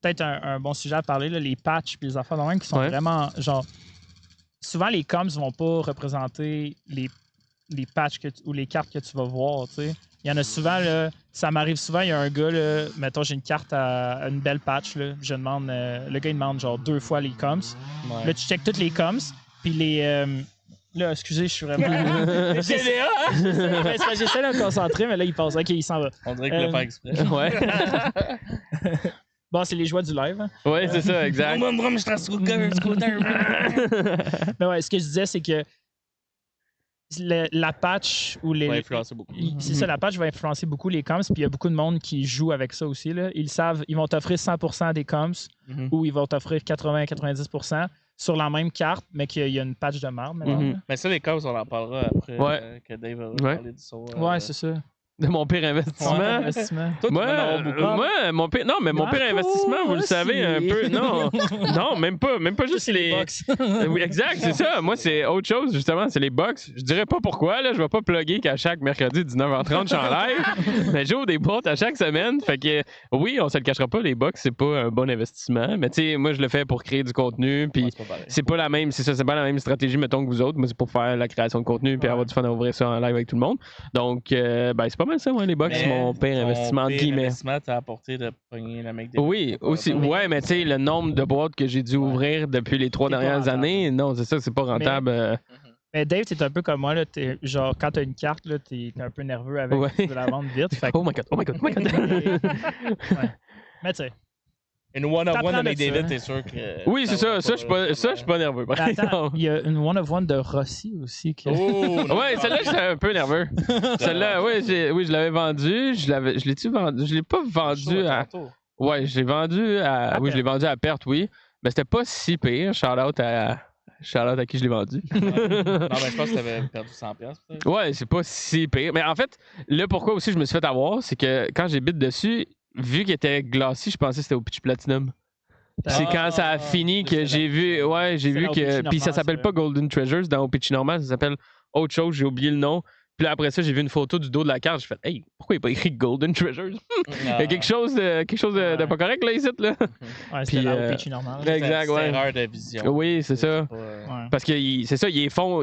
peut-être un bon sujet à parler, là, les patchs et les affaires de même qui sont vraiment, genre, souvent, les coms vont pas représenter les patchs ou les cartes que tu vas voir, tu sais. Il y en a souvent, là, ça m'arrive souvent, il y a un gars, là, mettons, j'ai une carte à une belle patch, là, je demande, le gars, il demande genre 2 fois les coms. Là, tu checkes toutes les coms, puis les... là, excusez, je suis vraiment... J'essaie de me concentrer, mais là, il pense, OK, il s'en va. On dirait qu'il l'a fait exprès. Ouais. Bon, c'est les joies du live. Hein? Ouais, c'est ça, exact. Mais ouais, ce que je disais, c'est que la patch ou les. Va influencer beaucoup. C'est ça, la patch va influencer beaucoup les comms, puis il y a beaucoup de monde qui joue avec ça aussi. Là. Ils savent, ils vont t'offrir 100% des comms ou ils vont t'offrir 80-90% sur la même carte, mais qu'il y a une patch de merde. Mais ça, les coms, on en parlera après que Dave va parler du son. Ouais, c'est ça. De mon pire investissement. Toi, moi, mon pire, non, mais mon pire investissement, vous le savez un peu. Non, même pas juste les box. Oui, exact, c'est ça. Moi, c'est autre chose, justement, c'est les box. Je dirais pas pourquoi, là, je vais pas plugger qu'à chaque mercredi 19h30, je suis en live, mais j'ouvre des boîtes à chaque semaine. Fait que, oui, on se le cachera pas, les box, c'est pas un bon investissement. Mais tu sais, moi, je le fais pour créer du contenu, puis c'est pas la même, c'est pas la même stratégie, mettons, que vous autres. Moi, c'est pour faire la création de contenu, puis avoir du fun à ouvrir ça en live avec tout le monde. Donc, c'est pas mal ça, moi, les box, c'est mon pire investissement, entre guillemets. L'investissement t'a apporté de pogner la mec des Oui, aussi. Ouais, mais tu sais, le nombre de boîtes que j'ai dû ouvrir depuis les 3 dernières années, non, c'est ça, c'est pas rentable. Mais Dave, t'es un peu comme moi, là, genre, quand t'as une carte, là, t'es un peu nerveux avec, tu veux la vendre vite. Fait que... Oh my god. Mais tu sais. Une one-of-one de McDavid, t'es sûr que... Oui, c'est ça. Ça, je suis pas nerveux. Attends, il y a une one-of-one de Rossi aussi. Ouais, celle-là, j'étais un peu nerveux. Celle-là, oui, je l'avais vendue. Je l'ai-tu vendu? Je l'ai pas vendu à... Ouais, je l'ai vendu à... Oui, je l'ai vendu à perte, oui. Mais c'était pas si pire. Shout-out à qui je l'ai vendu. Non, mais je pense que t'avais perdu 100$, peut-être. Ouais, c'est pas si pire. Mais en fait, là, pourquoi aussi je me suis fait avoir, c'est que quand j'ai bid dessus, vu qu'il était glacé, je pensais que c'était au pitch platinum. C'est quand ça a fini que j'ai vu. Ouais, j'ai vu que. Puis ça s'appelle pas Golden Treasures dans au pitch normal, ça s'appelle autre chose, j'ai oublié le nom. Puis là, après ça, j'ai vu une photo du dos de la carte. J'ai fait, hey, pourquoi il n'est pas écrit Golden Treasures? Il y a quelque chose de pas correct là, ici. Là. Ouais, c'était là au pitch normal. Exact, ouais. C'est erreur de vision. Oui, c'est ça. Parce que c'est ça, ils font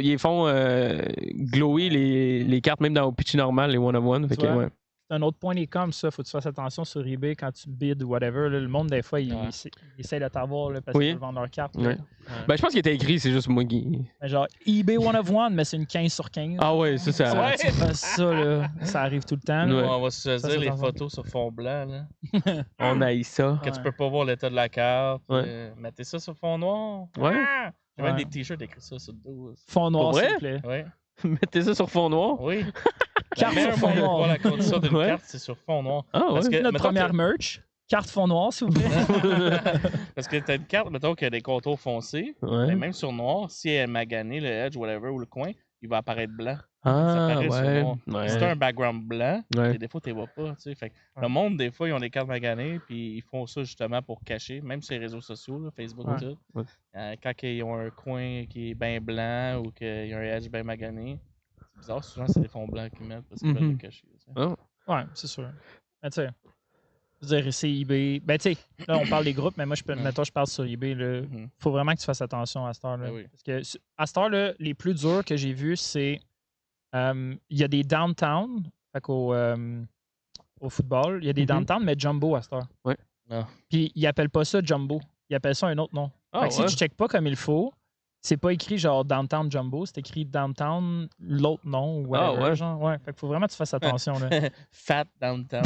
glower les cartes, même dans au pitch normal, les one-of-one. Fait que, ouais. C'est un autre point des coms, ça. Faut que tu fasses attention sur eBay quand tu bides ou whatever. Là, le monde, des fois, il essaie de t'avoir parce qu'ils veulent vendre leur carte. Ouais. Ben, je pense qu'il était écrit, c'est juste moi qui. Mais genre, eBay one-of-one, mais c'est une 15 sur 15. Ah ouais, c'est ça. Ouais. Ça, là, ça arrive tout le temps. Là. On va se choisir les photos sur fond blanc. Là. On haït ça. Que tu peux pas voir l'état de la carte. Mettez ça sur fond noir. Ouais. J'ai même des t-shirts écrits ça sur le dos. Fond noir, s'il vous plaît. Ouais. Mettez ça sur fond noir? Oui. Carte sur fond noir. La condition d'une carte, c'est sur fond noir. Ah, ouais. Parce que notre première merch, carte fond noir, s'il vous plaît. Parce que t'as une carte, mettons, qui a des contours foncés, mais même sur noir, si elle est maganée, le edge, whatever, ou le coin, il va apparaître blanc. Ah, ouais. Si t'as un background blanc, des fois, tu les vois pas. Tu sais. Fait que le monde, des fois, ils ont des cartes maganées, puis ils font ça justement pour cacher, même sur les réseaux sociaux, là, Facebook, tout. Quand ils ont un coin qui est bien blanc ou qu'il y a un edge bien magané, c'est bizarre, souvent, c'est des fonds blancs qu'ils mettent parce qu'ils veulent le cacher. Ouais, c'est sûr. Mais tu sais, je veux dire, c'est eBay. Ben, tu sais, là, on parle des groupes, mais moi, mettons, je parle sur eBay. Il faut vraiment que tu fasses attention à cette heure-là. Parce que à cette heure-là, les plus durs que j'ai vus, c'est. Il y a des downtown, fait qu'au football, il y a des downtown, mais jumbo à cette heure. Ouais. Puis ils appellent pas ça jumbo. Ils appellent ça un autre nom. Fait que si tu checkes pas comme il faut, c'est pas écrit genre downtown jumbo, c'est écrit downtown l'autre nom ou whatever, genre. Ouais. Fait qu'il faut vraiment que tu fasses attention là. Fat downtown.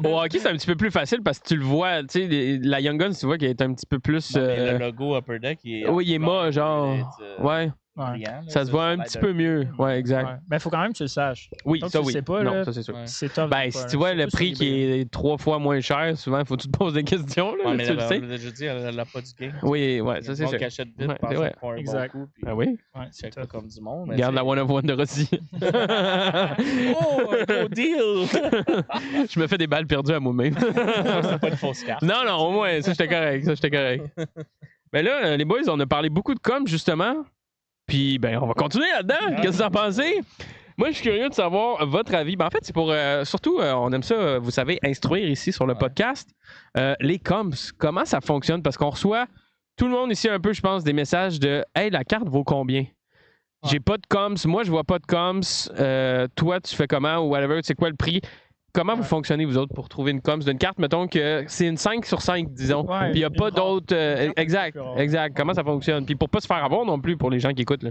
Au hockey, c'est un petit peu plus facile parce que tu le vois, tu sais, la Young Guns, tu vois qu'il est un petit peu plus. Le logo Upper Deck, il est. Oui, il est mort, genre. Ouais. Brillant, ça se voit un petit peu mieux. Ouais, exact. Ouais. Mais il faut quand même que tu le saches. Oui, donc, ça tu oui. Sais pas, non, là, ça c'est sûr. C'est top. Ben, si tu vois le prix qui est 3 fois moins cher, souvent, il faut que tu te poses des questions. Là, mais tu le sais. Je dis, elle n'a pas du gain. Oui, ouais, ça c'est sûr. Qui achète vite, pense qu'ils font un bon coup. Ah oui? C'est pas comme du monde. Regarde la one-of-one de Rossi. Oh, un gros deal! Je me fais des balles perdues à moi-même. C'est pas une fausse carte. Non, au moins, ça j'étais correct. Ben là, les boys, on a parlé beaucoup de com, justement. Puis, ben, on va continuer là-dedans. Qu'est-ce que vous en pensez? Moi, je suis curieux de savoir votre avis. Ben, en fait, c'est pour... surtout, on aime ça, vous savez, instruire ici sur le podcast. Les coms, comment ça fonctionne? Parce qu'on reçoit, tout le monde ici un peu, je pense, des messages de « Hey, la carte vaut combien? » J'ai pas de coms. Moi, je vois pas de coms. Toi, tu fais comment? Ou whatever. C'est quoi le prix? Comment vous fonctionnez, vous autres, pour trouver une coms d'une carte? Mettons que c'est une 5 sur 5, disons. Puis il n'y a pas d'autres... exact. Comment ça fonctionne? Puis pour pas se faire avoir non plus pour les gens qui écoutent. Là.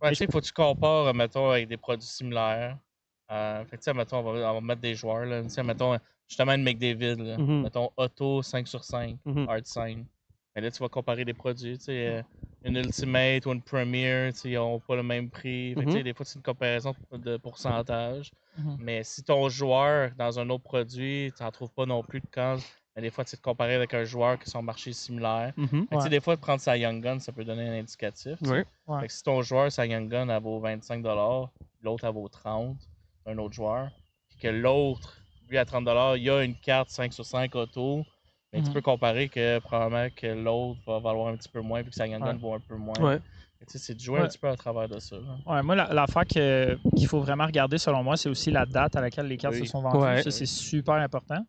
Tu sais, il faut que tu compares, mettons, avec des produits similaires. Fait que, tu sais, mettons, on va mettre des joueurs, là. Tu sais, mettons, justement, une McDavid, là. Mettons, Auto 5 sur 5, Hard Sign. Mais là, tu vas comparer des produits, tu sais, une Ultimate ou une Premier, tu sais, ils n'ont pas le même prix. Fait que, tu sais, des fois, c'est une comparaison de pourcentage. Mais si ton joueur, dans un autre produit, tu n'en trouves pas non plus de coms, mais des fois, tu te comparer avec un joueur qui sont marché similaire. Fait que, tu sais, des fois, prendre sa Young Gun, ça peut donner un indicatif. Fait que si ton joueur, sa Young Gun, elle vaut 25 l'autre, elle vaut 30 un autre joueur, puis que l'autre, lui, à 30 il y a une carte 5 sur 5 auto, mais tu peux comparer que probablement que l'autre va valoir un petit peu moins, puis que sa Young Gun vaut un peu moins. C'est de jouer un petit peu à travers de ça. Ouais, moi, l'affaire qu'il faut vraiment regarder, selon moi, c'est aussi la date à laquelle les cartes se sont vendues. Ça, c'est super important.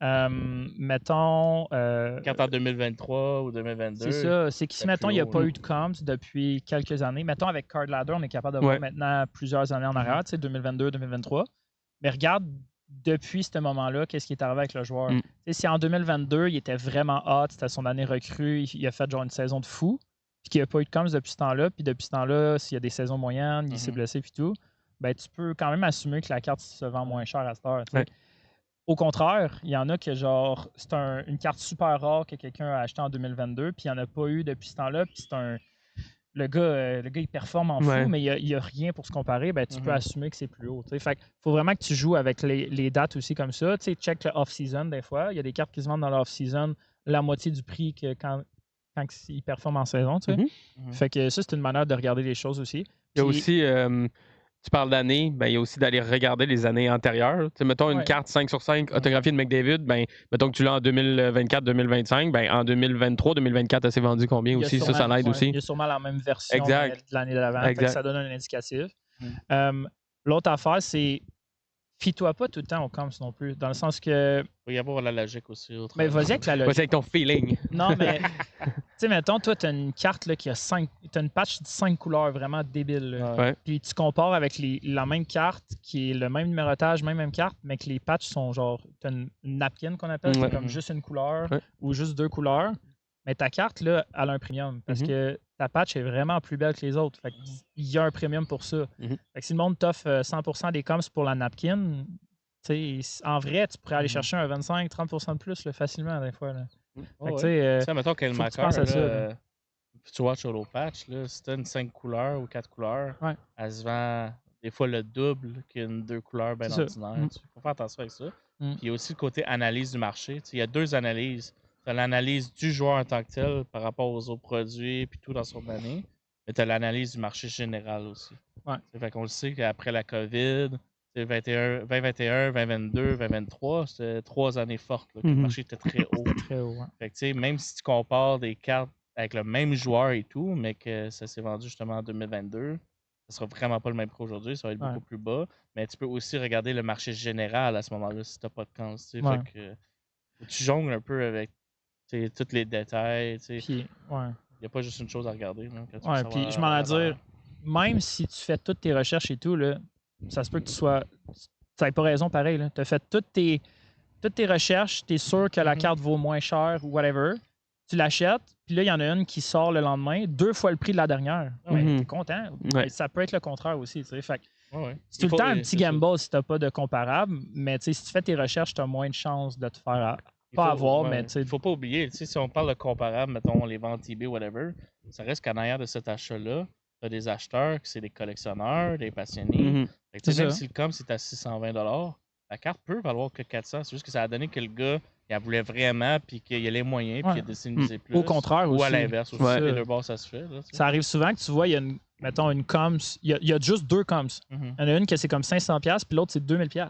Mettons... Carte en 2023 ou 2022. C'est ça. C'est que si, mettons, il n'y a pas eu de comps depuis quelques années, mettons, avec Card Ladder, on est capable de voir maintenant plusieurs années en arrière, tu sais, 2022, 2023. Mais regarde, depuis ce moment-là, qu'est-ce qui est arrivé avec le joueur. Si en 2022, il était vraiment hot, c'était son année recrue, il a fait genre une saison de fou, puis qu'il n'y a pas eu de comps depuis ce temps-là, puis depuis ce temps-là, s'il y a des saisons moyennes, il s'est blessé, puis tout, ben tu peux quand même assumer que la carte se vend moins cher à cette heure. Au contraire, il y en a que genre, c'est une carte super rare que quelqu'un a acheté en 2022, puis il n'y en a pas eu depuis ce temps-là, puis c'est un... Le gars, il performe en fou, mais il n'y a rien pour se comparer, ben, tu peux assumer que c'est plus haut. T'sais. Fait qu'il faut vraiment que tu joues avec les dates aussi comme ça. T'sais, check le off-season des fois. Il y a des cartes qui se vendent dans l'off-season la moitié du prix que quand ils performent en saison. Fait que ça, c'est une manière de regarder les choses aussi. Il y a aussi, tu parles d'années, ben, il y a aussi d'aller regarder les années antérieures. T'sais, mettons une carte 5 sur 5 autographiée de McDavid, ben, mettons que tu l'as en 2024-2025, ben, en 2023-2024, elle s'est vendue combien aussi? Ça l'aide aussi. Il y a sûrement la même version de l'année d'avant. Ça donne un indicatif. L'autre affaire, c'est fie-toi pas tout le temps au comps non plus. Dans le sens que. Il va y avoir la logique aussi. Mais vas-y avec la logique. Vas-y avec ton feeling. Non, mais. Tu sais, mettons, toi, tu as une carte là, qui a 5. Tu as une patch de 5 couleurs vraiment débile. Puis tu compares avec la même carte, qui est le même numérotage, même carte, mais que les patchs sont genre. Tu as une napkin qu'on appelle, c'est comme juste une couleur ou juste 2 couleurs. Mais ta carte, là, elle a un premium parce que ta patch est vraiment plus belle que les autres. Fait qu'il y a un premium pour ça. Fait que si le monde t'offre 100% des coms pour la napkin, en vrai, tu pourrais aller chercher un 25-30% de plus là, facilement des fois. Là. Mettons qu'elle marqueur, tu vois sur l'eau patch, là, si tu as une 5 couleurs ou 4 couleurs, elle se vend des fois le double qu'une 2 couleurs bien ordinaire. Il faut faire attention avec ça. Puis il y a aussi le côté analyse du marché. Il y a 2 analyses. Tu as l'analyse du joueur en tant que tel par rapport aux autres produits et tout dans son année. Mais tu as l'analyse du marché général aussi. Fait qu'on le sait qu'après la COVID, 2021, 2022, 2023, c'était 3 années fortes. Là, que le marché était très haut. Très haut. Fait que, même si tu compares des cartes avec le même joueur et tout, mais que ça s'est vendu justement en 2022, ça sera vraiment pas le même prix aujourd'hui, ça va être beaucoup plus bas. Mais tu peux aussi regarder le marché général à ce moment-là si tu n'as pas de camp. Fait que tu jongles un peu avec tous les détails. Il n'y a pas juste une chose à regarder. Là, puis je m'en ai dire, même si tu fais toutes tes recherches et tout, là, ça se peut que tu n'as pas raison pareil. Tu as fait toutes tes recherches, tu es sûr que la carte vaut moins cher ou whatever. Tu l'achètes, puis là, il y en a une qui sort le lendemain, 2 fois le prix de la dernière. Tu es content. Ça peut être le contraire aussi. Fait c'est tout le temps un petit gamble si tu n'as pas de comparable, mais si tu fais tes recherches, tu as moins de chances de te faire avoir, mais il ne faut pas oublier, si on parle de comparable, mettons les ventes eBay, whatever, ça reste qu'en arrière de cet achat-là, tu as des acheteurs, c'est des collectionneurs, des passionnés. Même si le com c'est à 620 $, la carte peut valoir que 400. C'est juste que ça a donné que le gars, il en voulait vraiment, puis qu'il a les moyens, puis qu'il a décidé de miser plus. Au contraire aussi. Ou à l'inverse aussi. Les deux bords, ça se fait. Là, ça arrive souvent que tu vois, il y a une coms, il y a juste 2 coms. Il y en a une qui c'est comme 500$, puis l'autre c'est 2000$.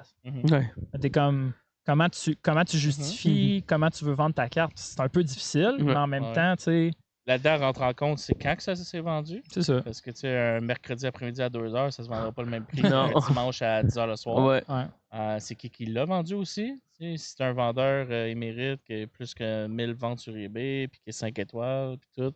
T'es comme... Comment tu justifies, comment tu veux vendre ta carte? C'est un peu difficile, mais en même temps, tu sais, là-dedans, rentre en compte, c'est quand que ça s'est vendu. C'est ça. Parce que, tu sais, un mercredi après-midi à 2h, ça se vendra pas le même prix Non. qu'un dimanche à 10h le soir. Ouais. C'est qui l'a vendu aussi. Tu sais, si c'est un vendeur émérite qui a plus que 1000 ventes sur eBay, puis qui est 5 étoiles, puis tout,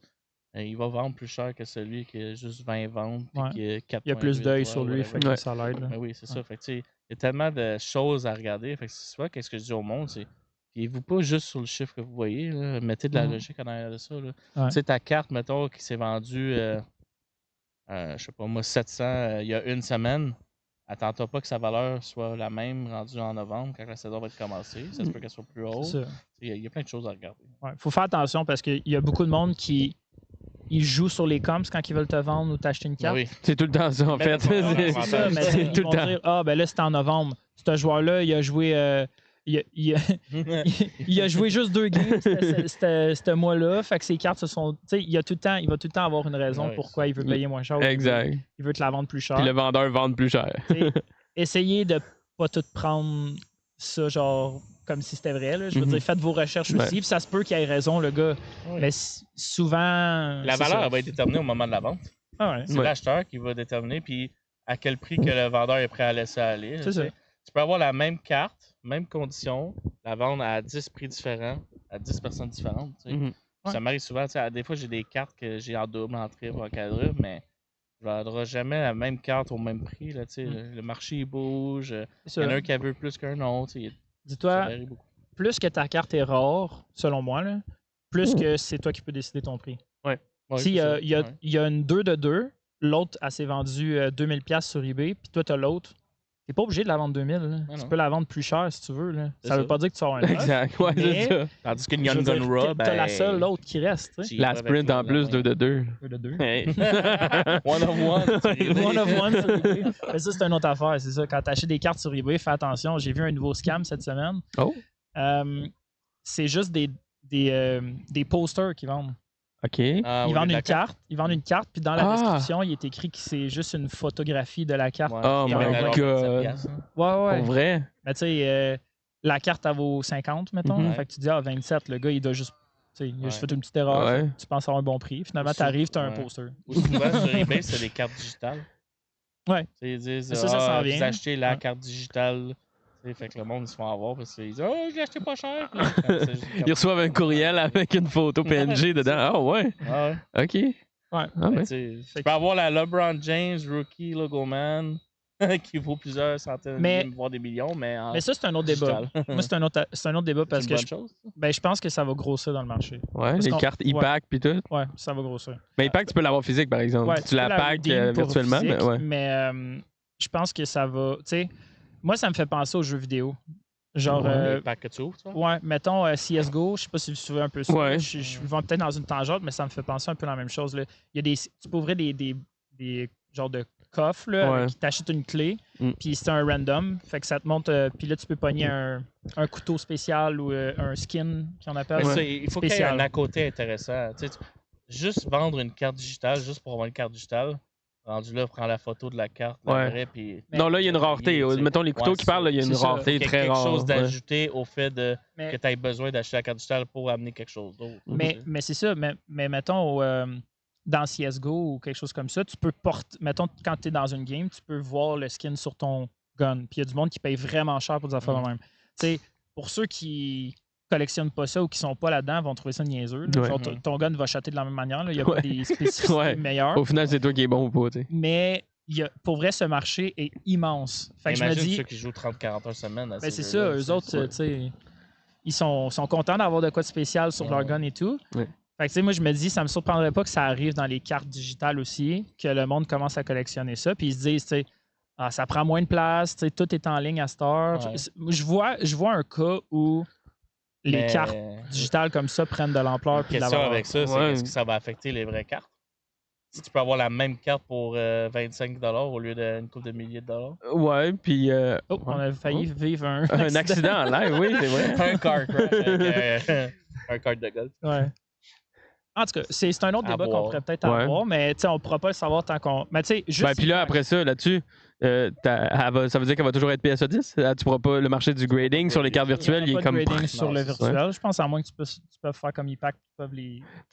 il va vendre plus cher que celui qui a juste 20 ventes, puis qui a 4 Il y a plus d'œil sur lui, fait que ça l'aide. Mais oui, c'est ça. Fait que, tu sais, il y a tellement de choses à regarder. Fait que c'est soit qu'est-ce que je dis au monde, c'est fiez-vous pas juste sur le chiffre que vous voyez. Là. Mettez de la logique en arrière de ça. Tu sais, ta carte, mettons, qui s'est vendue, je sais pas moi, 700 il y a une semaine. Attends-toi pas que sa valeur soit la même rendue en novembre quand la saison va être commencée. Ça se peut qu'elle soit plus haute. Il y a plein de choses à regarder. Il faut faire attention parce qu'il y a beaucoup de monde qui jouent sur les comps quand ils veulent te vendre ou t'acheter une carte. Oui. C'est tout le temps ça, en fait. C'est ça, mais c'est tout ils vont dire, ben là, c'était en novembre. Ce joueur-là, il a joué... il a joué juste 2 games ce mois-là. Fait que ses cartes se sont. Il va tout le temps avoir une raison pourquoi il veut payer moins cher. Exact. Il veut te la vendre plus cher. Puis le vendeur vend plus cher. Essayez de pas tout prendre ça genre comme si c'était vrai. Là. Je veux dire, faites vos recherches aussi. Puis ça se peut qu'il ait raison, le gars. Mais souvent. La valeur va être déterminée au moment de la vente. C'est l'acheteur qui va déterminer puis à quel prix que le vendeur est prêt à laisser aller. C'est ça. Tu peux avoir la même carte, même condition, la vendre à 10 prix différents, à 10 personnes différentes. Ça m'arrive souvent. Des fois, j'ai des cartes que j'ai en double, en triple, en quadruple, mais je ne vendrai jamais la même carte au même prix. Là, Le marché il bouge. Il y en a un qui a veut plus qu'un autre. Dis-toi, plus que ta carte est rare, selon moi, là, plus que c'est toi qui peux décider ton prix. Si il y a une 2 de 2, l'autre, elle s'est vendue 2000$ sur eBay, puis toi, tu as l'autre. T'es pas obligé de la vendre 2000. Tu peux la vendre plus cher si tu veux. Là. Ça veut pas dire que tu sors un neuf. Exact, ouais, c'est ça. Tandis qu'une Young Gun Raw, t'as la seule l'autre qui reste. La sprint en plus, 2 de 2. 2 de 2. Hey. One of one. One of one sur eBay. Mais ça, c'est une autre affaire, c'est ça. Quand tu achètes des cartes sur eBay, fais attention. J'ai vu un nouveau scam cette semaine. Oh. C'est juste des posters qu'ils vendent. OK. Ils vendent une carte, puis dans la description, il est écrit que c'est juste une photographie de la carte. Oh my God. Ouais. Pour vrai? Mais tu sais, la carte, elle vaut 50, mettons. Fait que tu dis, 27, le gars, il doit juste... Il a juste fait une petite erreur. Tu penses avoir un bon prix. Finalement, tu arrives, tu as un poster. Ou souvent, sur eBay, c'est des cartes digitales. Ouais. Ils disent, ça s'en vient. vous achetez la carte digitale. Fait que le monde, ils se font avoir parce qu'ils disent, oh, je l'ai acheté pas cher. Ils reçoivent un courriel avec une photo PNG dedans. Ah ouais? OK. Tu peux avoir la LeBron James Rookie Logo Man qui vaut plusieurs centaines, voire des millions, mais ça, c'est un autre débat. Moi, c'est un autre débat parce que je pense que ça va grossir dans le marché. Ouais, les cartes e-pack puis tout. Ouais, ça va grossir. Mais e-pack, tu peux l'avoir physique, par exemple. Tu la pack virtuellement. Physique, mais je pense que ça va... Tu sais, moi, ça me fait penser aux jeux vidéo. Genre. Le pack que tu ouvres, toi? Ouais, mettons CSGO, je sais pas si vous suivez un peu ça. Ouais. Je vais peut-être dans une tangente, mais ça me fait penser un peu à la même chose. Là. Il y a tu peux ouvrir des genres de coffres là, qui t'achètent une clé, puis c'est un random. Fait que ça te montre. Puis là, tu peux pogner un couteau spécial ou un skin, qu'on appelle. Il faut qu'il y ait un à côté intéressant. Juste vendre une carte digitale, juste pour avoir une carte digitale. Rendu là, prends la photo de la carte. Puis... Non, là, il y a une rareté. Mettons les couteaux qui parlent, il y a une rareté très rare. Il y a quelque chose d'ajouter au fait que tu aies besoin d'acheter la carte digitale pour amener quelque chose d'autre. Mais c'est ça. Mais mettons, dans CSGO ou quelque chose comme ça, tu peux porter. Mettons, quand tu es dans une game, tu peux voir le skin sur ton gun. Puis il y a du monde qui paye vraiment cher pour des affaires de même. Tu sais, pour ceux qui collectionnent pas ça ou qui sont pas là-dedans vont trouver ça niaiseux. Genre, ton gun va chatter de la même manière. Il y a pas des spécificités meilleures. Au final, c'est toi qui es bon ou pas. T'sais. Mais pour vrai, ce marché est immense. Fait que imagine je me dis, ceux qui jouent 30-40 heures semaine. Ben c'est ça, eux autres, ils sont contents d'avoir de quoi de spécial sur leur gun et tout. Fait que moi, je me dis, ça me surprendrait pas que ça arrive dans les cartes digitales aussi, que le monde commence à collectionner ça. Puis ils se disent, ça prend moins de place, tout est en ligne à cette heure. Je vois un cas où les cartes digitales comme ça prennent de l'ampleur. La question avec ça, c'est est-ce que ça va affecter les vraies cartes? Si tu peux avoir la même carte pour 25$ au lieu d'une couple de milliers de dollars. Ouais, puis... on a failli vivre un accident en live, oui, c'est vrai. Un car crash un kart de golf. Ouais. En tout cas, c'est un autre débat qu'on pourrait peut-être avoir, mais on ne pourra pas le savoir tant qu'on... Mais tu sais, juste... puis là, après ça, là-dessus, ça veut dire qu'elle va toujours être PSA 10? Tu pourras pas le marché du grading sur les cartes virtuelles, il est comme... grading sur le virtuel. Je pense à moins que tu peux faire comme IPAC.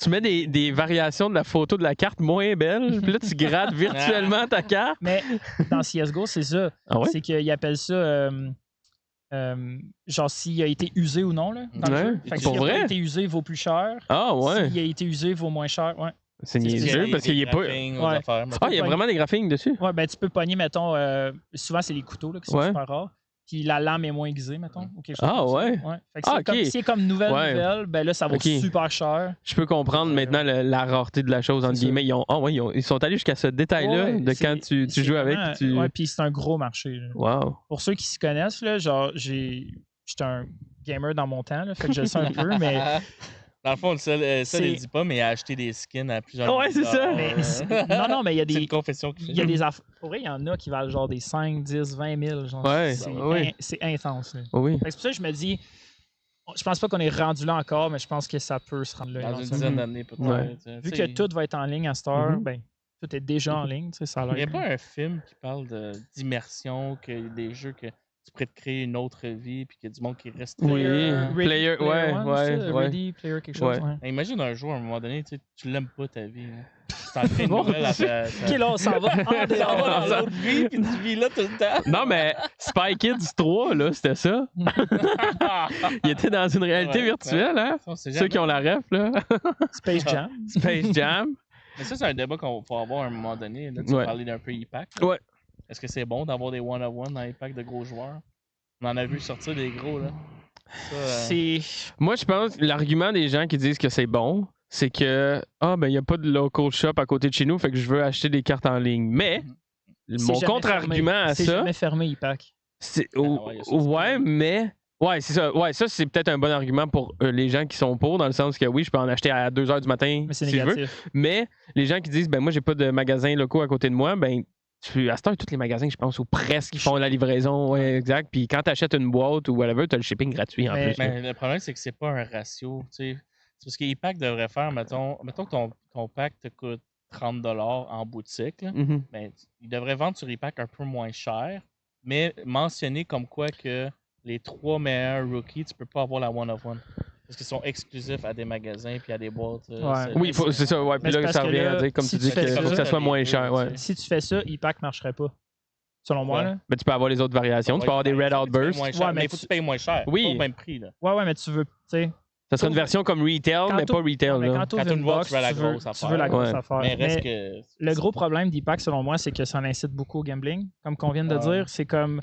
Tu mets des variations de la photo de la carte moins belle, puis là, tu grades virtuellement ta carte. Mais dans CSGO, c'est ça. Ah ouais? C'est qu'ils appellent ça... genre s'il a été usé ou non là, dans le jeu. Fait que s'il n'a pas été usé, il vaut plus cher. Ah ouais. S'il a été usé, il vaut moins cher. Ouais. C'est niaiseux parce qu'il est pas. Ah, il y a vraiment des graphiques dessus. Ouais, ben tu peux pogner, mettons, souvent c'est les couteaux là, qui sont super rares. Puis la lame est moins aiguisée, mettons. Ou quelque chose ouais. Fait que si c'est comme nouvelle, ben là, ça vaut super cher. Je peux comprendre maintenant la rareté de la chose, entre guillemets. Ils sont allés jusqu'à ce détail-là de quand tu joues avec. Ouais, puis c'est un gros marché. Wow. Pour ceux qui s'y connaissent, là, genre, j'étais un gamer dans mon temps, là, fait que je le sais un peu, mais. Dans le fond, ça ne le dit pas, mais il a acheté des skins à plusieurs. Ouais, c'est ça. Non, mais il y a des. C'est une confession que il y a des affaires. Pour vrai, il y en a qui valent genre des 5, 10, 20 000. Genre, c'est intense. Là. Oui. C'est pour ça que je me dis, je pense pas qu'on est rendu là encore, mais je pense que ça peut se rendre là. Dans une dizaine d'années, peut-être. Vu que tout va être en ligne à cette heure, ben, tout est déjà en ligne. Ça a il n'y a pas un film qui parle d'immersion, qu'il y a des jeux que tu pourrais te créer une autre vie puis qu'il y a du monde qui reste. Player, Ready, Player, quelque chose. Imagine un jour, à un moment donné, tu l'aimes pas ta vie. Tu t'en crées une nouvelle après. Ok, là, on s'en va. On s'en va dans l'autre vie puis tu vis là tout le temps. Non, mais Spy Kids 3, là, c'était ça. Il était dans une réalité virtuelle, hein? Ceux qui ont la ref, là. Space Jam. Space Jam. Mais ça, c'est un débat qu'on va avoir à un moment donné. Là, tu parlais d'un peu IPAC. Ouais. Est-ce que c'est bon d'avoir des one-on-one dans les packs de gros joueurs? On en a vu sortir des gros, là. Moi, je pense que l'argument des gens qui disent que c'est bon, c'est que il n'y a pas de local shop à côté de chez nous, fait que je veux acheter des cartes en ligne. Mais mon contre-argument à ça... C'est jamais fermé, IPAC. Ouais, c'est ça. Ouais, ça, c'est peut-être un bon argument pour les gens qui sont pour, dans le sens que oui, je peux en acheter à 2h du matin mais si je veux. Mais les gens qui disent, moi, j'ai pas de magasins locaux à côté de moi, à cette heure, tous les magasins, je pense, ou presque, ils font la livraison. Ouais, exact. Puis quand tu achètes une boîte ou whatever, tu as le shipping gratuit en plus. Mais le problème, c'est que c'est pas un ratio. C'est ce que IPAC devrait faire. Mettons que ton pack te coûte 30$ en boutique. Là, il devrait vendre sur IPAC un peu moins cher, mais mentionner comme quoi que les 3 meilleurs rookies, tu peux pas avoir la one-of-one. Parce qu'ils sont exclusifs à des magasins puis à des boîtes. Oui, c'est ça. Ouais. Puis là, ça revient à dire, comme tu dis, qu'il faut que ça soit moins cher. Ouais. Si tu fais ça, IPAC ne marcherait pas. Selon moi. Là. Mais tu peux avoir les autres variations. Tu peux avoir des Red Outbursts. Mais il faut que tu payes moins cher. Oui. Pas au même prix. Là. Ouais, mais tu veux. Ça serait une version comme retail, mais pas retail. Mais quand tu ouvres une box, tu veux la grosse affaire. Mais le gros problème d'IPAC, selon moi, c'est que ça incite beaucoup au gambling. Comme qu'on vient de dire, c'est comme.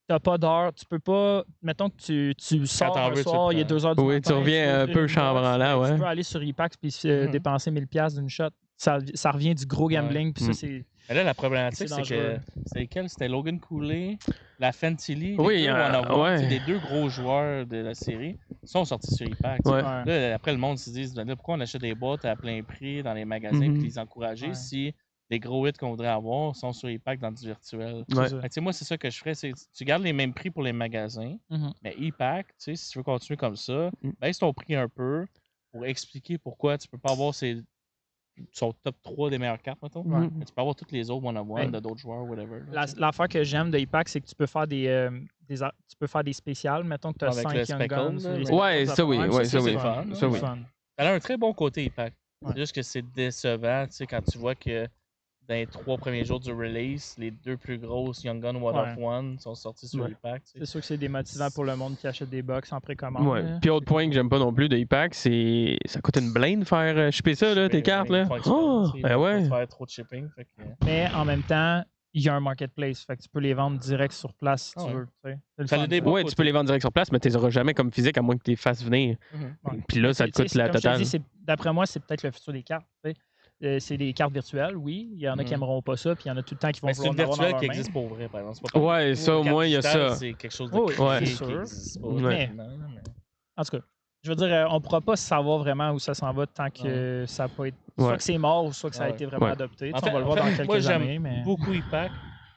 T'as pas d'heure, tu peux pas. Mettons que tu sors un soir, il est 2h du matin. Oui, tu reviens un peu chambranlant, ouais. Tu peux aller sur IPAC puis dépenser 1000$ d'une shot. Ça revient du gros gambling. Puis ça, c'est. Mais là, la problématique, c'est que. C'est lesquels? C'était Logan Cooley, la Fantilly. Oui, les 2 gros joueurs de la série sont sortis sur IPAC. Là, après, le monde se dit pourquoi on achète des boîtes à plein prix dans les magasins puis les encourager si les gros hits qu'on voudrait avoir sont sur IPAC dans du virtuel. Moi, c'est ça que je ferais. Tu gardes les mêmes prix pour les magasins, mais IPAC, si tu veux continuer comme ça, baisse ton prix un peu pour expliquer pourquoi tu peux pas avoir son top 3 des meilleures cartes, mettons. Mais tu peux avoir toutes les autres one-on-one de d'autres joueurs, whatever. L'affaire que j'aime de IPAC, c'est que tu peux faire des spéciales. Mettons que tu as 5 Young Guns. Ça oui. C'est fun. Ça a un très bon côté IPAC. C'est juste que c'est décevant, quand tu vois que dans les 3 premiers jours du release, les 2 plus grosses Young Gun One-of-One sont sorties sur IPAC. C'est sûr que c'est démotivant pour le monde qui achète des box en précommande. Ouais. Puis autre point que j'aime pas non plus de IPAC, c'est ça coûte une blinde faire shipper ça, là, tes cartes. Là. Faire trop de shipping. Mais en même temps, il y a un marketplace. Fait que tu peux les vendre direct sur place si tu veux. Oui, tu peux les vendre direct sur place, mais tu les auras jamais comme physique à moins que tu les fasses venir. Puis là, ça te coûte la totale. D'après moi, c'est peut-être le futur des cartes. C'est des cartes virtuelles, oui. Il y en a qui n'aimeront pas ça, puis il y en a tout le temps qui vont vouloir en avoir. C'est une virtuelle qui existe pour vrai, par exemple. Ouais, ça, au moins, il y a ça. C'est quelque chose de créé qui existe pas. En tout cas, je veux dire, on ne pourra pas savoir vraiment où ça s'en va tant que ça n'a pas été. Soit que c'est mort, ou soit que ça a été vraiment adopté. On va le voir dans quelques années. Moi, j'aime beaucoup IPAC.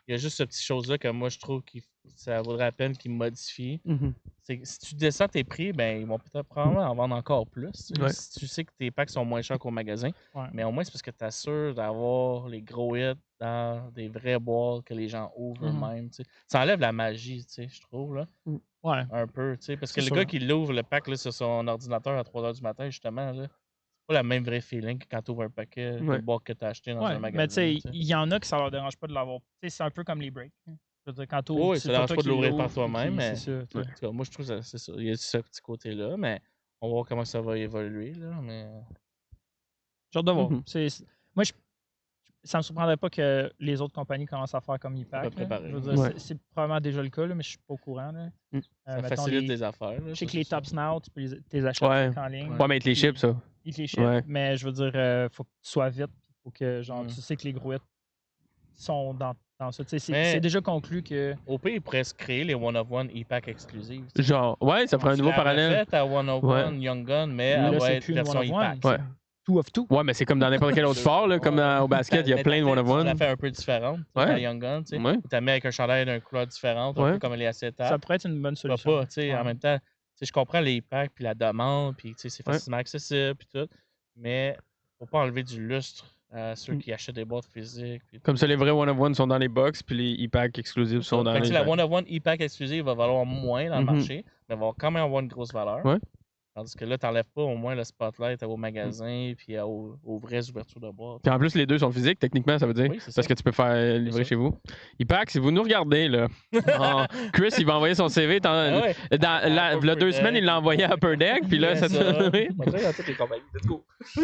Il y a juste cette petite chose-là que moi, je trouve que ça vaudrait la peine qu'ils modifient. si tu descends tes prix, ben ils vont peut-être probablement en vendre encore plus. Ouais. Si tu sais que tes packs sont moins chers qu'au magasin. Ouais. Mais au moins, c'est parce que tu assures d'avoir les gros hits dans des vraies boîtes que les gens ouvrent eux-mêmes. Ça enlève la magie, je trouve. Là. Ouais. Un peu. Parce que C'est le sûr. gars qui l'ouvre le pack là, sur son ordinateur à 3h du matin, justement, là, c'est pas la même vraie feeling que quand tu ouvres un paquet de boîtes que tu as acheté dans un magasin. Mais tu sais, il y en a qui ça leur dérange pas de l'avoir. C'est un peu comme les breaks. Je veux dire, quand oui, ça ne dérange pas de l'ouvrir par toi-même, mais c'est ça. en tout cas, moi je trouve que c'est ça. Il y a ce petit côté-là, mais on va voir comment ça va évoluer. Là, mais... J'ai hâte de voir. Moi, ça me surprendrait pas que les autres compagnies commencent à faire comme IPAC. C'est probablement déjà le cas, là, mais je suis pas au courant. Là. Ça facilite des affaires. Là, je sais que les Tops Now, tu peux les acheter en ligne. Ouais, mais avec les chips, ça. Ils te les shippent, mais je veux dire, faut que tu sois vite. Faut que, genre, tu sais que les gros hits sont dans ça. C'est déjà conclu que. Au pire, ils pourraient se créer les one-of-one e-pack exclusives. Genre, ça ferait un nouveau parallèle. Tu à one-of-one Young Gun, mais elle va être version e-pack. Two of two. Ouais, mais c'est comme dans n'importe quel autre sport, là, comme au basket, il y a plein de one-of-one. On l'a fait un peu différente. La Young Gun, tu as mis avec un chandail d'une couleur différente, un peu comme les acétates. Ça pourrait être une bonne solution. En même temps, je comprends les e-packs puis la demande, puis c'est facilement accessible, puis tout, mais faut pas enlever du lustre à ceux qui achètent des boîtes physiques. Comme ça, les vrais one-of-one sont dans les box, puis les e-packs exclusifs sont dans les. La one-of-one e-pack exclusive va valoir moins dans le marché, mais va quand même avoir une grosse valeur. Tandis que là, tu n'enlèves pas au moins le spotlight au magasin puis aux vraies ouvertures de boîtes. Puis en plus, les deux sont physiques, techniquement, ça veut dire. Parce que tu peux faire livrer chez vous. IPAC, si vous nous regardez, là, Chris, il va envoyer son CV. Dans 2 semaines, il l'a envoyé à Upper Deck. Puis là, ça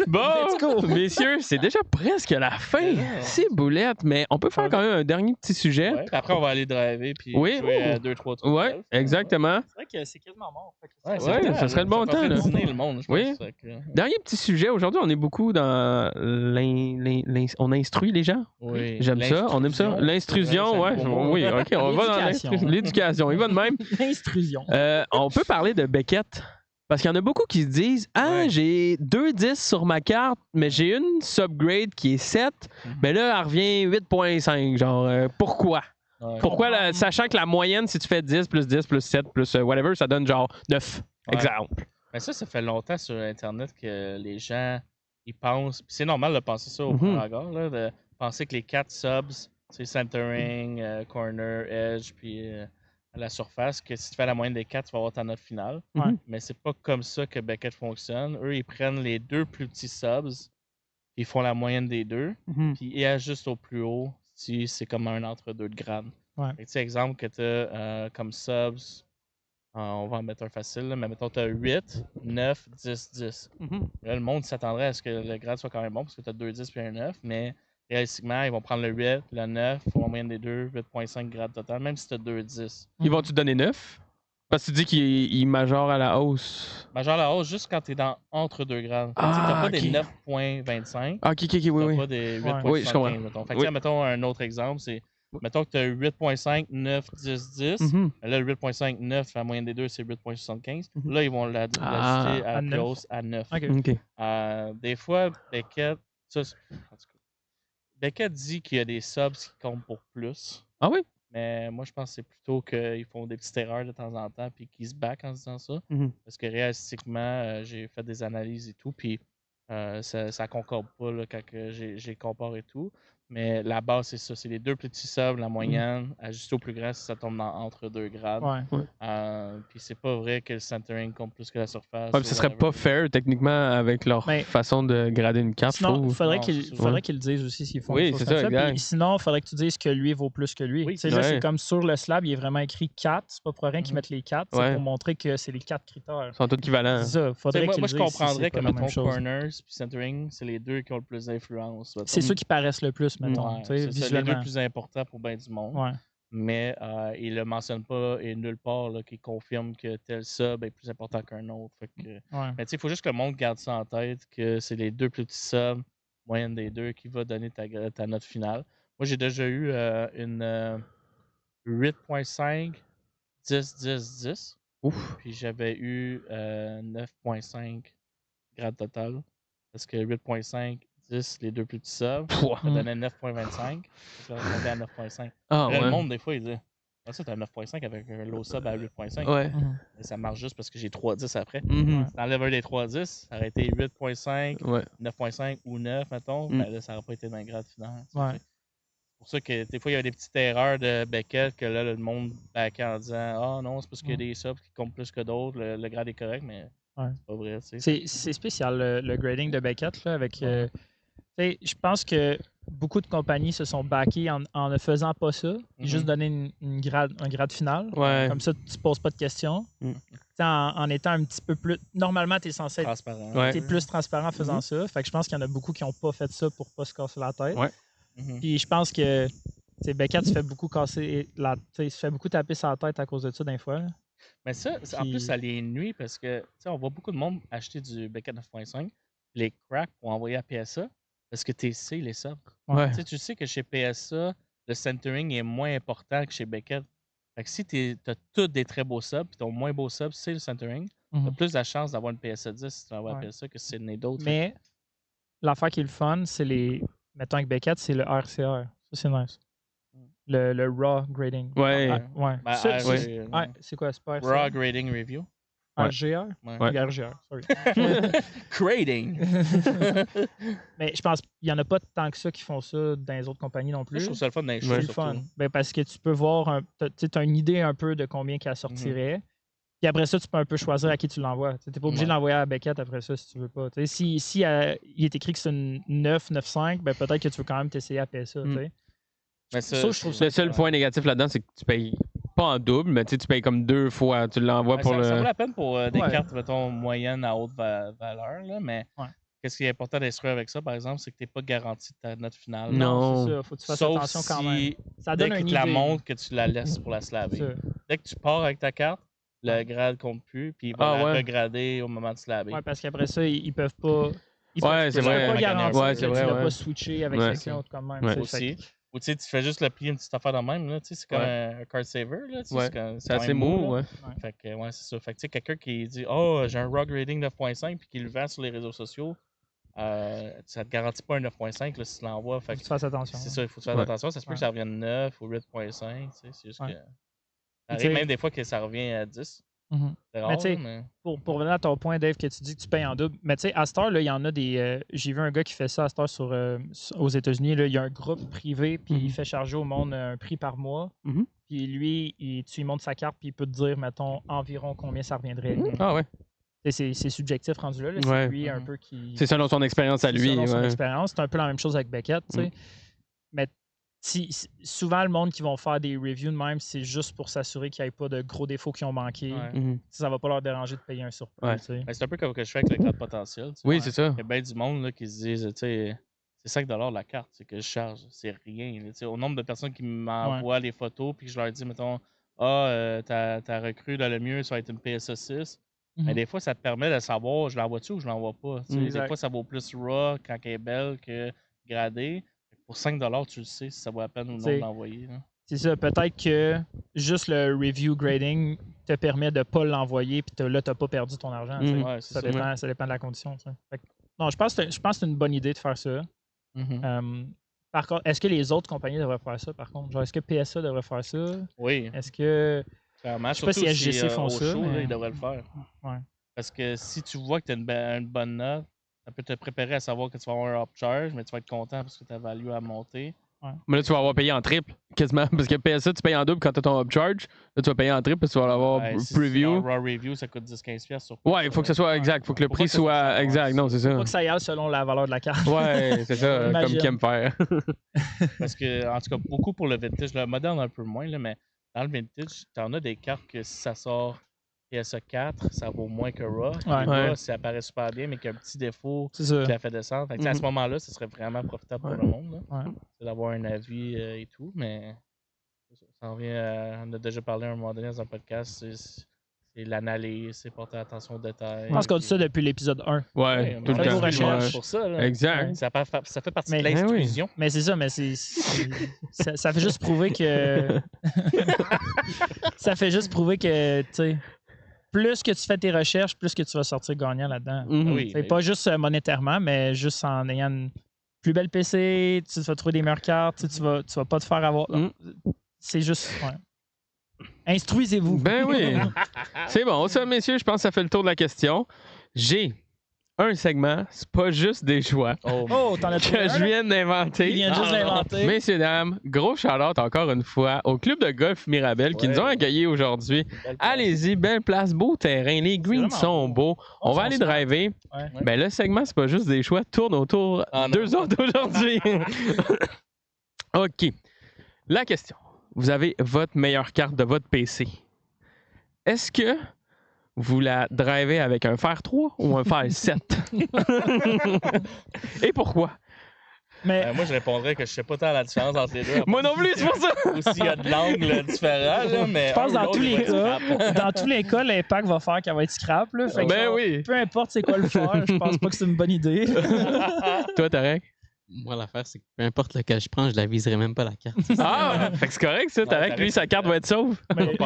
Bon, messieurs, c'est déjà presque la fin. C'est boulette, mais on peut faire quand même un dernier petit sujet. Après, on va aller driver puis jouer à 2-3 trucs. Oui, exactement. C'est vrai que c'est quasiment mort. Ça serait le bon temps. Le monde, je pense, Dernier petit sujet. Aujourd'hui, on est beaucoup dans on instruit les gens. Oui. J'aime ça. On aime ça. L'instruction, oui, OK. On va dans l'éducation. Il va de même. L'instruction. On peut parler de Beckett. Parce qu'il y en a beaucoup qui se disent j'ai 2-10 sur ma carte, mais j'ai une subgrade qui est 7, mais là, elle revient 8.5. Genre, pourquoi? Pourquoi, sachant que la moyenne, si tu fais 10 plus 10 plus 7 plus whatever, ça donne genre 9. Exemple. Mais ça fait longtemps sur Internet que les gens, ils pensent, c'est normal de penser ça au premier regard, là, de penser que les 4 subs, c'est centering, corner, edge, puis à la surface, que si tu fais la moyenne des 4, tu vas avoir ta note finale. Mais c'est pas comme ça que Beckett fonctionne. Eux, ils prennent les 2 plus petits subs, ils font la moyenne des 2, puis ils ajustent au plus haut si c'est comme un entre-deux de grade. Exemple que tu as comme subs, on va en mettre un facile, là, mais mettons tu as 8, 9, 10, 10. Là, le monde s'attendrait à ce que le grade soit quand même bon parce que tu as 2 10 puis un 9, mais réalistiquement, ils vont prendre le 8, le 9, ils font la moyenne des deux, 8.5 grades total, même si tu as 2 10. Ils vont te donner 9? Parce que tu dis qu'il majore à la hausse. Majore à la hausse juste quand tu es dans entre 2 grades. Tu n'as pas des 9.25. OK, oui. Tu pas des 8.75. Oui, je comprends. Mettons. Mettons un autre exemple, c'est mettons que tu as 8.5, 9, 10, 10. Là, le 8.5, 9, la moyenne des deux, c'est 8.75. Là, ils vont l'ajuster à la hausse à 9. Des fois, Beckett, Beckett dit qu'il y a des subs qui comptent pour plus. Ah oui? Mais moi, je pense que c'est plutôt qu'ils font des petites erreurs de temps en temps puis qu'ils se back en disant ça. Parce que réalistiquement, j'ai fait des analyses et tout, puis ça concorde pas là, quand j'ai comparé et tout. Mais la base, c'est ça. C'est les 2 petits subs, la moyenne, ajusté au plus grand si ça tombe entre 2 grades. Puis c'est pas vrai que le centering compte plus que la surface. Ce serait pas fair, techniquement, avec leur façon de grader une carte. Sinon, il faudrait qu'ils le disent aussi s'ils font des choses comme ça. Puis sinon, il faudrait que tu dises que lui vaut plus que lui. Là, c'est comme sur le slab, il est vraiment écrit 4. C'est pas pour rien qu'ils mettent les 4. C'est pour montrer que c'est les 4 critères. Ils sont tous équivalents. C'est ça. Moi, je comprendrais que, mettons, corners puis centering, c'est les 2 qui ont le plus d'influence. C'est ceux qui paraissent le plus, mettons. C'est les 2 plus importants pour bien du monde. Mais il ne le mentionne pas et nulle part qu'il confirme que tel sub est plus important qu'un autre. Mais il faut juste que le monde garde ça en tête, que c'est les 2 plus petits subs, moyenne des 2, qui va donner ta note finale. Moi, j'ai déjà eu une 8.5, 10, 10, 10. Puis j'avais eu 9.5 grade total. Parce que 8.5, 10, les 2 plus petits subs, ça donnait 9.25. Ça montait à 9.5. Le monde, des fois, il dit Ça, t'as un 9.5 avec un low sub à 8.5. Ouais. Ça marche juste parce que j'ai 3.10 après. Mhm. Si t'enlèves un des 3.10, ça aurait été 8.5, Ouais. 9.5 ou 9, mettons. Mm. Ben là, ça n'aurait pas été dans le grade final. Ouais. C'est pour ça que des fois, il y a des petites erreurs de Beckett que là, le monde backait en disant ah non, c'est parce qu'il y a des subs qui comptent plus que d'autres, le grade est correct, mais c'est pas vrai. C'est spécial le grading de Beckett là, avec. Je pense que beaucoup de compagnies se sont backées en ne faisant pas ça, puis juste donner un grade final. Ouais. Comme ça, tu poses pas de questions. En étant un petit peu plus. Normalement, tu es censé être transparent. T'es plus transparent en faisant ça. Fait que je pense qu'il y en a beaucoup qui n'ont pas fait ça pour pas se casser la tête. Ouais. Puis je pense que Beckett se fait beaucoup casser se fait beaucoup taper sa tête à cause de ça d'un fois. Là. Mais ça, en plus, ça les nuit parce que on voit beaucoup de monde acheter du Beckett 9.5, les cracks pour envoyer à PSA parce que tu sais les subs. Ouais. Tu sais que chez PSA, le centering est moins important que chez Beckett. Fait que si tu as tous des très beaux subs et ton moins beau sub, c'est le centering, tu as plus de chance d'avoir une PSA 10 si tu envoies à PSA que si c'est d'autres. Mais l'affaire qui est le fun, c'est mettons avec Beckett, c'est le RCR. Ça, c'est nice. Le raw grading. Ouais. C'est quoi? C'est pas RCR? Raw grading review. RGR? Ouais. RGR, sorry. Grading. Mais je pense qu'il n'y en a pas tant que ça qui font ça dans les autres compagnies non plus. Je trouve ça le fun dans les shows. C'est le fun. Ben, parce que tu peux voir, tu as une idée un peu de combien qu'elle sortirait. Puis après ça, tu peux un peu choisir à qui tu l'envoies. Tu n'es pas obligé de l'envoyer à Beckett après ça si tu veux pas. Si il est écrit que c'est une 9, 9.5, ben peut-être que tu veux quand même t'essayer à PSA. Mais je trouve ça le seul point négatif là-dedans, c'est que tu payes pas en double, mais tu payes comme 2 fois. Tu l'envoies pour ça vaut la peine pour des cartes, mettons, moyennes à haute valeur. Là, mais qu'est-ce qui est important d'instruire avec ça, par exemple, c'est que tu n'es pas garanti de ta note finale. Non, c'est ça. Faut que tu fasses attention quand même. Ça donne dès que tu la montres, que tu la laisses pour la slaver. Dès que tu pars avec ta carte, le grade compte plus, puis il va la regrader au moment de slaver. Oui, parce qu'après ça, ils peuvent pas. C'est vrai. Pas garantir que tu ne vas pas switcher avec quelqu'un autre comme même. Aussi. Ou tu fais juste le plier une petite affaire de même, c'est comme un card saver. Là, c'est assez mou. Fait que, c'est ça. Fait que quelqu'un qui dit oh, j'ai un raw grading 9.5 puis qui le vend sur les réseaux sociaux, ça te garantit pas un 9.5 si tu l'envoies. Faut que tu fasses attention. C'est ça, il faut que tu fasses attention. Ça se peut que ça revienne 9 ou 8.5. C'est juste que. Ça arrive même des fois que ça revient à 10. C'est rare, mais pour revenir à ton point, Dave, que tu dis que tu payes en double, mais tu sais, à cette heure, il y en a des. J'ai vu un gars qui fait ça à cette heure aux États-Unis. Il y a un groupe privé, puis il fait charger au monde un prix par mois. Puis lui, tu lui montres sa carte, puis il peut te dire, mettons, environ combien ça reviendrait. Ah ouais. C'est subjectif rendu là. C'est lui un peu qui. C'est selon son expérience à lui. Selon son expérience. C'est un peu la même chose avec Beckett, tu sais. Mais souvent, le monde qui vont faire des reviews de même, c'est juste pour s'assurer qu'il n'y ait pas de gros défauts qui ont manqué. Ça ne va pas leur déranger de payer un surplus. C'est un peu comme ce que je fais avec le grade potentiel. Oui, c'est ça. Il y a bien du monde là, qui se disent, c'est 5 $ la carte que je charge. C'est rien. Là, au nombre de personnes qui m'envoient les photos, puis que je leur dis, mettons, ta recrue, là, le mieux, ça va être une PSA 6. Mais des fois, ça te permet de savoir, je l'envoie-tu ou je l'envoie pas. Des fois, ça vaut plus raw quand elle est belle que gradée. Pour 5 $, tu le sais si ça vaut la peine ou non de l'envoyer. C'est ça. Peut-être que juste le review grading te permet de ne pas l'envoyer puis là, tu n'as pas perdu ton argent. Ça dépend de la condition. Non, je pense que c'est une bonne idée de faire ça. Par contre, est-ce que les autres compagnies devraient faire ça, par contre? Genre, est-ce que PSA devrait faire ça? Oui. Est-ce que... Clairement, je sais pas si SGC font ça. Show, là, ils devraient le faire. Parce que si tu vois que tu as une bonne note, ça peut te préparer à savoir que tu vas avoir un upcharge, mais tu vas être content parce que ta value a monté. Mais là, tu vas avoir payé en triple, quasiment. Parce que PSA, tu payes en double quand tu as ton upcharge. Là, tu vas payer en triple parce que tu vas l'avoir preview. Raw review, ça coûte 10-15$ sur. Ouais, il faut que ce soit exact. Il faut que le prix soit exact. Non, c'est ça. Il faut que ça y aille selon la valeur de la carte. Ouais, c'est ça, comme qui aime faire. Parce que, en tout cas, beaucoup pour le vintage. Le moderne, un peu moins, là, mais dans le vintage, tu en as des cartes que si ça sort PSA 4, ça vaut moins que Raw. Raw, ça apparaît super bien, mais qu'il y a un petit défaut qui l'a fait descendre. Fait que, à ce moment-là, ce serait vraiment profitable pour le monde. C'est d'avoir un avis et tout, mais ça revient on a déjà parlé à un moment donné dans un podcast, c'est l'analyse, c'est porter attention aux détails. Je pense qu'on dit ça depuis l'épisode 1. Ouais, tout le temps. Recherches. Pour ça, là. Exact. Ça fait partie de l'instruction. Mais c'est ça, mais ça fait juste prouver que... ça fait juste prouver que, tu sais... Plus que tu fais tes recherches, plus que tu vas sortir gagnant là-dedans. C'est pas juste monétairement, mais juste en ayant une plus belle PC, tu vas trouver des meilleures cartes, tu vas pas te faire avoir. C'est juste. Instruisez-vous. Ben oui. C'est bon, ça, messieurs, je pense que ça fait le tour de la question. J'ai un segment, c'est pas juste des choix. Oh, t'en as trouvé que je viens d'inventer. Il vient juste d'inventer. Messieurs, dames, gros shout-out encore une fois au club de golf Mirabel qui nous ont accueillis aujourd'hui. Allez-y, belle place, beau terrain, les greens sont beaux. On va aller driver. Ouais. Ben, le segment, c'est pas juste des choix, tourne autour d'eux autres aujourd'hui. OK. La question. Vous avez votre meilleure carte de votre PC. Est-ce que vous la drivez avec un fer 3 ou un fer 7? Et pourquoi? Mais Moi, je répondrais que je sais pas tant la différence entre les deux. Moi non plus, c'est pour ça! Ou s'il y a de l'angle différent, là, mais... je pense que dans tous les cas, l'impact va faire qu'elle va être scrap. Là, fait que Ben oui! peu importe c'est quoi le fer, je pense pas que c'est une bonne idée. Toi, Tarek? Moi, l'affaire, c'est que peu importe lequel je prends, je la viserai même pas la carte. Ah! Fait que c'est correct, ça. Tarek, lui, sa carte va être sauve. Mais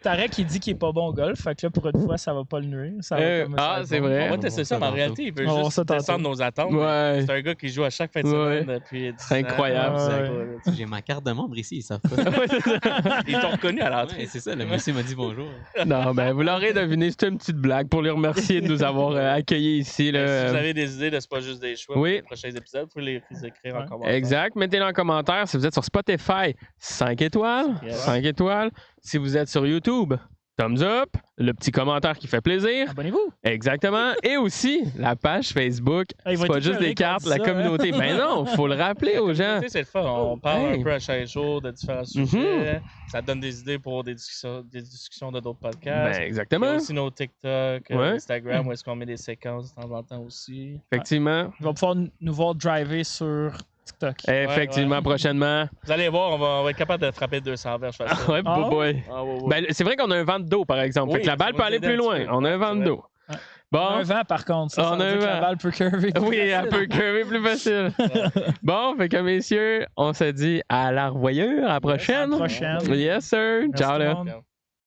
Tarek, il dit qu'il est pas bon au golf. Fait que là, pour une fois, ça va pas le nuire. Ça va c'est vrai. On va tester ça, mais en réalité, il veut On va juste ça tantôt. descendre nos attentes. Ouais. C'est un gars qui joue à chaque fin de semaine depuis 10 ans. C'est incroyable, ça. J'ai ma carte de membre ici, ils savent pas. Ils t'ont reconnu à l'entrée. Ouais, c'est ça, le monsieur m'a dit bonjour. Non, ben, vous l'aurez deviné, c'était une petite blague pour lui remercier de nous avoir accueillis ici. Là. Si vous avez des idées de C'est pas juste des choix pour les prochains épisodes, vous pouvez les écrire en commentaire. Exact. Mettez-le en commentaire. Si vous êtes sur Spotify, 5 étoiles. Yes. 5 étoiles. Si vous êtes sur YouTube, thumbs up. Le petit commentaire qui fait plaisir. Abonnez-vous. Exactement. Et aussi, la page Facebook. Ils vont C'est pas être juste des écœurés quand cartes, on dit la ça, communauté. Ben non, faut le rappeler aux gens. C'est le fun. On parle Hey. un peu à chaque jour de différents sujets. Ça donne des idées pour des discussions de d'autres podcasts. Ben, Il y a exactement. aussi nos TikTok, Ouais. Instagram, où est-ce qu'on met des séquences de temps en temps aussi. Effectivement. Ils vont pouvoir nous voir driver sur TikTok. Effectivement, ouais. prochainement. Vous allez voir, on va être capable de frapper 200 verges facile. Ouais, Ah boy. Ah, ouais, ouais. Ben, c'est vrai qu'on a un vent de dos, par exemple. Oui, fait que la balle ça peut va aller nous aider plus un loin. petit peu. On a un vent de Ouais. dos. Ouais. Bon. Un vent, par contre. Ça On veut a dire un que la vent. balle peut curver. plus Oui, facile. elle peut curver plus facile. Bon, fait que messieurs, on se dit à la revoyure, à la prochaine. À la prochaine. Yes, sir. Merci Ciao, tout le là. monde. Ciao.